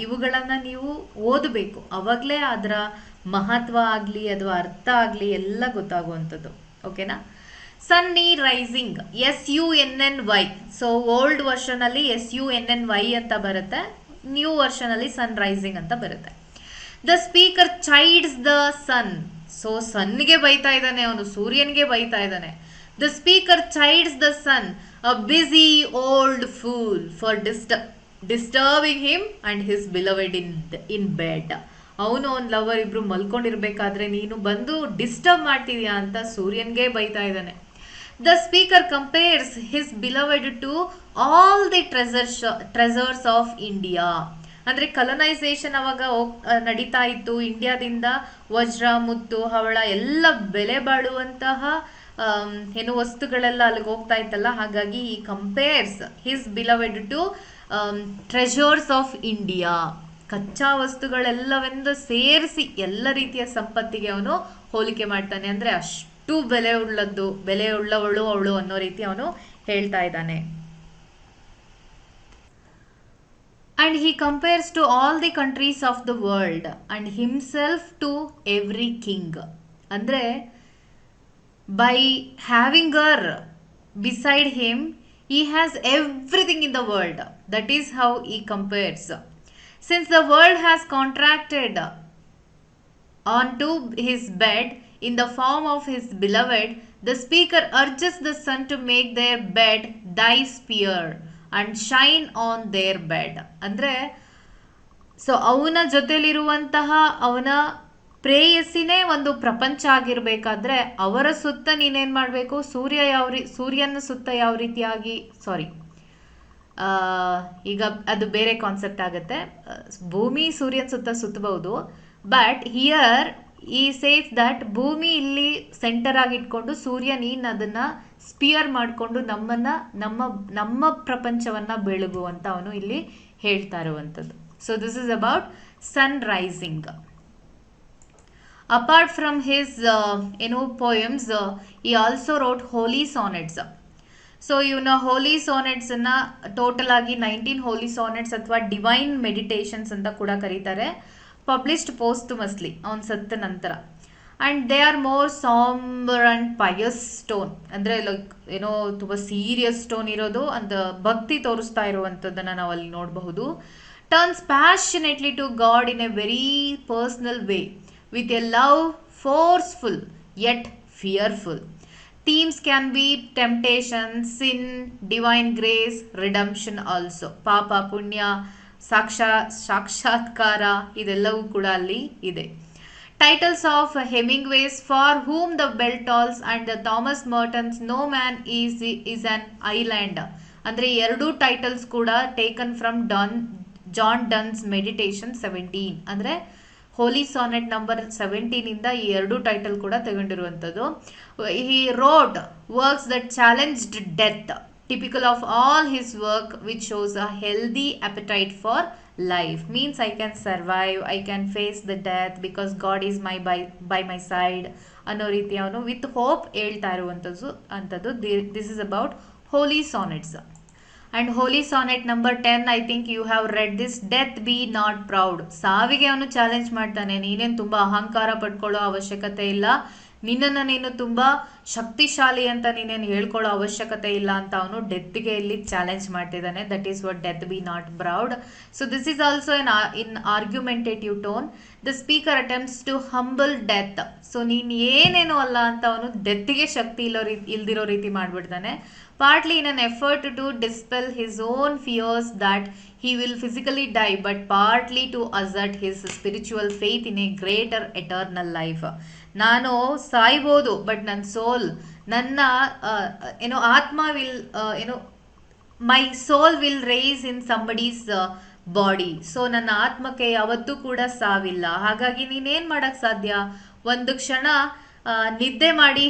ಇವುಗಳನ್ನು ನೀವು ಓದಬೇಕು, ಅವಾಗಲೇ ಅದರ ಮಹತ್ವ ಆಗಲಿ ಅಥವಾ ಅರ್ಥ ಆಗಲಿ ಎಲ್ಲ ಗೊತ್ತಾಗುವಂಥದ್ದು. ಓಕೆನಾ. Sunny rising, SUNNY. So old ವರ್ಷನಲ್ಲಿ SUNNY ಅಂತ ಬರುತ್ತೆ, ನ್ಯೂ ವರ್ಷನಲ್ಲಿ ಸನ್ ರೈಸಿಂಗ್ ಅಂತ ಬರುತ್ತೆ. The speaker chides the sun. So ಸನ್ಗೆ ಬೈತಾ ಇದ್ದಾನೆ ಅವನು, ಸೂರ್ಯನ್ಗೆ ಬೈತಾ ಇದ್ದಾನೆ. The speaker chides the sun, a busy old fool, for disturbing him and his beloved in bed. ಅವನು ಅವ್ನ ಲವರ್ ಇಬ್ರು ಮಲ್ಕೊಂಡಿರ್ಬೇಕಾದ್ರೆ ನೀನು ಬಂದು ಡಿಸ್ಟರ್ಬ್ ಮಾಡ್ತಿದ್ಯಾ ಅಂತ ಸೂರ್ಯನ್ಗೆ ಬೈತಾ ಇದ್ದಾನೆ. The speaker compares his beloved to all the treasures of India. ಅಂದರೆ ಕಲನೈಸೇಷನ್ ಅವಾಗ ನಡೀತಾ ಇತ್ತು. ಇಂಡಿಯಾದಿಂದ ವಜ್ರ, ಮುತ್ತು, ಹವಳ ಎಲ್ಲ ಬೆಲೆ ಬಾಳುವಂತಹ ಏನು ವಸ್ತುಗಳೆಲ್ಲ ಅಲ್ಲಿಗೆ ಹೋಗ್ತಾ ಇತ್ತಲ್ಲ. ಹಾಗಾಗಿ he compares his beloved to treasures of India. ಕಚ್ಚಾ ವಸ್ತುಗಳೆಲ್ಲವೆಂದು ಸೇರಿಸಿ ಎಲ್ಲ ರೀತಿಯ ಸಂಪತ್ತಿಗೆ ಅವನು ಹೋಲಿಕೆ ಮಾಡ್ತಾನೆ. ಅಂದರೆ ಅಷ್ಟು ಬೆಲೆ ಉಳ್ಳವಳು ಅವಳು ಅನ್ನೋ ರೀತಿ ಅವನು ಹೇಳ್ತಾ ಇದ್ದಾನೆ. And he compares to all the countries of the world and himself to every king. ಅಂದರೆ by having her beside him, he has everything in the world. That is how he compares. Since the world has contracted onto his bed in the form of his beloved, the speaker urges the sun to make their bed thy spear and shine on their bed. ಅಂದರೆ so ಅವನ ಜೊತೆಲಿರುವಂತಹ ಅವನ ಪ್ರೇಯಸಿನೇ ಒಂದು ಪ್ರಪಂಚ ಆಗಿರಬೇಕಾದ್ರೆ ಅವರ ಸುತ್ತ ನೀನೇನು ಮಾಡಬೇಕು, ಸೂರ್ಯನ ಸುತ್ತ ಯಾವ ರೀತಿಯಾಗಿ ಈಗ ಅದು ಬೇರೆ ಕಾನ್ಸೆಪ್ಟ್ ಆಗುತ್ತೆ. ಭೂಮಿ ಸೂರ್ಯನ ಸುತ್ತ ಸುತ್ತಬಹುದು, ಬಟ್ ಹಿಯರ್ ಈ ಸೇಫ್ ದಟ್ ಭೂಮಿ ಇಲ್ಲಿ ಸೆಂಟರ್ ಆಗಿ ಇಟ್ಕೊಂಡು ಸೂರ್ಯ ನೀನು ಅದನ್ನ ಸ್ಪಿಯರ್ ಮಾಡಿಕೊಂಡು ನಮ್ಮ ಪ್ರಪಂಚವನ್ನ ಬೆಳಗುವಂತ ಅವನು ಇಲ್ಲಿ ಹೇಳ್ತಾ ಇರುವಂಥದ್ದು. So this is about sun rising. Apart from his poems, he also wrote holy sonnets. So ಇವನ ಹೋಲಿ ಸಾನೆಟ್ಸ್ ಅನ್ನ ಟೋಟಲ್ ಆಗಿ 19 ಹೋಲಿ ಸಾನೆಟ್ಸ್ ಅಥವಾ ಡಿವೈನ್ ಮೆಡಿಟೇಷನ್ಸ್ ಅಂತ ಕೂಡ ಕರೀತಾರೆ. ಪಬ್ಲಿಷ್ಡ್ ಪೋಸ್ಟುಮಸ್ಲಿ ಅವನ್ ಸತ್ತ ನಂತರ. And they are more sombre and pious stone. ಅಂದರೆ ಲೈಕ್ ತುಂಬ ಸೀರಿಯಸ್ ಸ್ಟೋನ್ ಇರೋದು, ಅಂತ ಭಕ್ತಿ ತೋರಿಸ್ತಾ ಇರುವಂಥದ್ದನ್ನು ನಾವು ಅಲ್ಲಿ ನೋಡಬಹುದು. Turns passionately to God in a very personal way with a love forceful yet fearful. Themes can be temptation, sin, divine grace, redemption also. ಪಾಪ, ಪುಣ್ಯ, ಸಾಕ್ಷಾತ್ಕಾರ ಇದೆಲ್ಲವೂ ಕೂಡ ಅಲ್ಲಿ ಇದೆ. Titles of Hemingway's, for whom the bell tolls, and the Thomas Merton's, no man is an island. ಅಂದರೆ ಎರಡೂ titles ಕೂಡ taken from John Donne's meditation 17. ಅಂದರೆ ಹೋಲಿ ಸಾನೆಟ್ ನಂಬರ್ 17 ಇಂದ ಈ ಎರಡು ಟೈಟಲ್ ಕೂಡ ತಗೊಂಡಿರುವಂಥದ್ದು. He wrote works that challenged death, typical of all his work, which shows a healthy appetite for life. Means I can survive, I can face the death because God is by my side ಅನ್ನೋ ರೀತಿ ಅವನು with hope ಹೇಳ್ತಾ ಇರುವಂಥದ್ದು. This is about holy sonnets. And holy sonnet number 10, I think you have read this. Death be not proud. ಸಾವಿಗೆ ಅವನು challenge ಮಾಡ್ತಾನೆ, ನೀನೇನು ತುಂಬ ಅಹಂಕಾರ ಪಡ್ಕೊಳ್ಳೋ ಅವಶ್ಯಕತೆ ಇಲ್ಲ, ನಿನ್ನನ್ನು ನೀನು ತುಂಬ ಶಕ್ತಿಶಾಲಿ ಅಂತ ನೀನೇನು ಹೇಳ್ಕೊಳ್ಳೋ ಅವಶ್ಯಕತೆ ಇಲ್ಲ ಅಂತ ಅವನು ಡೆತ್ಗೆ ಇಲ್ಲಿ ಚಾಲೆಂಜ್ ಮಾಡ್ತಿದ್ದಾನೆ. That is what death be not proud. So this is also in argumentative tone. The speaker attempts to humble death. So ನೀನು ಏನೇನು ಅಲ್ಲ ಅಂತ ಅವನು ಡೆತ್ಗೆ ಶಕ್ತಿ ಇಲ್ದಿರೋ ರೀತಿ ಮಾಡ್ಬಿಡ್ತಾನೆ. partly in an effort to dispel his own fears that he will physically die, but partly to assert his spiritual faith in a greater eternal life. ನಾನು ಸಾಯ್ಬೋದು, but ನನ್ನ soul, ನನ್ನ ಆತ್ಮ will my soul will rise in somebody's body. So ನನ್ನ ಆತ್ಮಕ್ಕೆ ಯಾವತ್ತೂ ಕೂಡ ಸಾವಿಲ್ಲ. ಹಾಗಾಗಿ ನೀನೇನು ಮಾಡೋಕ್ಕೆ ಸಾಧ್ಯ, ಒಂದು ಕ್ಷಣ ನಿದ್ದೆ ಮಾಡಿ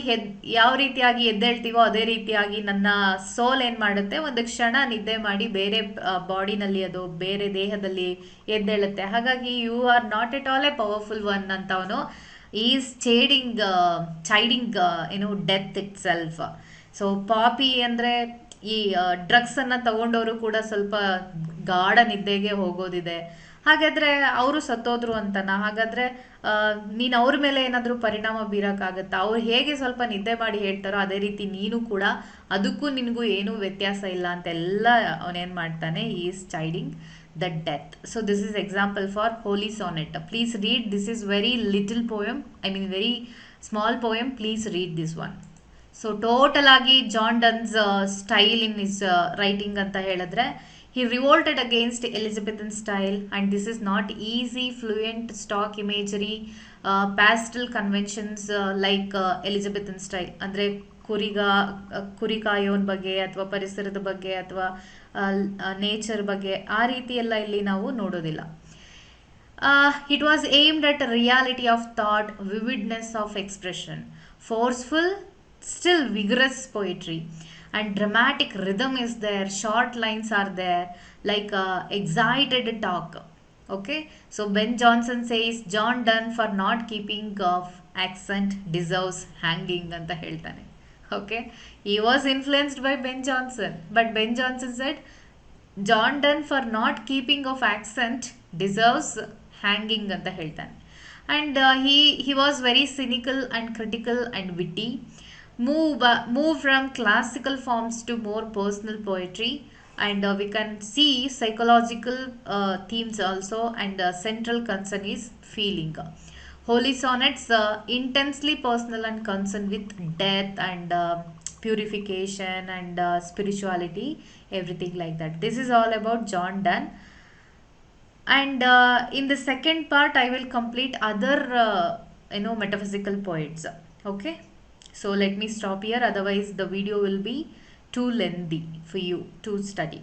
ಯಾವ ರೀತಿಯಾಗಿ ಎದ್ದೇಳ್ತೀವೋ ಅದೇ ರೀತಿಯಾಗಿ ನನ್ನ ಸೋಲ್ ಏನು ಮಾಡುತ್ತೆ, ಒಂದು ಕ್ಷಣ ನಿದ್ದೆ ಮಾಡಿ ಬೇರೆ ಬಾಡಿನಲ್ಲಿ, ಅದು ಬೇರೆ ದೇಹದಲ್ಲಿ ಎದ್ದೇಳುತ್ತೆ. ಹಾಗಾಗಿ you are not at all a powerful one ಅಂತ ಅವನು is chiding death itself. So ಪಾಪಿ ಅಂದರೆ ಈ ಡ್ರಗ್ಸನ್ನು ತಗೊಂಡವರು ಕೂಡ ಸ್ವಲ್ಪ ಗಾಢ ನಿದ್ದೆಗೆ ಹೋಗೋದಿದೆ. ಹಾಗಾದರೆ ಅವರು ಸತ್ತೋದ್ರು ಅಂತನಾ? ಹಾಗಾದರೆ ನೀನು ಅವ್ರ ಮೇಲೆ ಏನಾದರೂ ಪರಿಣಾಮ ಬೀರೋಕ್ಕಾಗತ್ತಾ? ಅವ್ರು ಹೇಗೆ ಸ್ವಲ್ಪ ನಿದ್ದೆ ಮಾಡಿ ಹೇಳ್ತಾರೋ ಅದೇ ರೀತಿ ನೀನು ಕೂಡ, ಅದಕ್ಕೂ ನಿನಗೂ ಏನೂ ವ್ಯತ್ಯಾಸ ಇಲ್ಲ ಅಂತೆಲ್ಲ ಅವನೇನು ಮಾಡ್ತಾನೆ, is chiding the death. So this is example for holy sonnet. Please read, this is very little poem, very small poem. Please read this one. So total ಆಗಿ John Donne's style in is writing ಅಂತ ಹೇಳಿದ್ರೆ, he revolted against Elizabethan style, and this is not easy, fluent stock imagery, pastel conventions like Elizabethan style. ಅಂದರೆ ಕುರಿ ಕಾಯೋನ್ ಬಗ್ಗೆ ಅಥವಾ ಪರಿಸರದ ಬಗ್ಗೆ ಅಥವಾ ನೇಚರ್ ಬಗ್ಗೆ ಆ ರೀತಿ ಎಲ್ಲ ಇಲ್ಲಿ ನಾವು ನೋಡೋದಿಲ್ಲ. It was aimed at a reality of thought, vividness of expression, forceful, still vigorous poetry, and dramatic rhythm is there. Short lines are there, like excited talk. Okay, so Ben Jonson says John Donne for not keeping of accent deserves hanging ಅಂತ ಹೇಳ್ತಾನೆ. Okay, he was influenced by Ben Jonson, but Ben Jonson said John Donne for not keeping of accent deserves hanging ಅಂತ ಹೇಳ್ತಾನೆ. And he was very cynical and critical and witty. Move from classical forms to more personal poetry, and we can see psychological themes also, and central concern is feeling. Holy sonnets intensely personal and concerned with death and purification and spirituality, everything like that. This is all about John Donne. And in the second part I will complete other metaphysical poets. Okay, so let me stop here, otherwise the video will be too lengthy for you to study.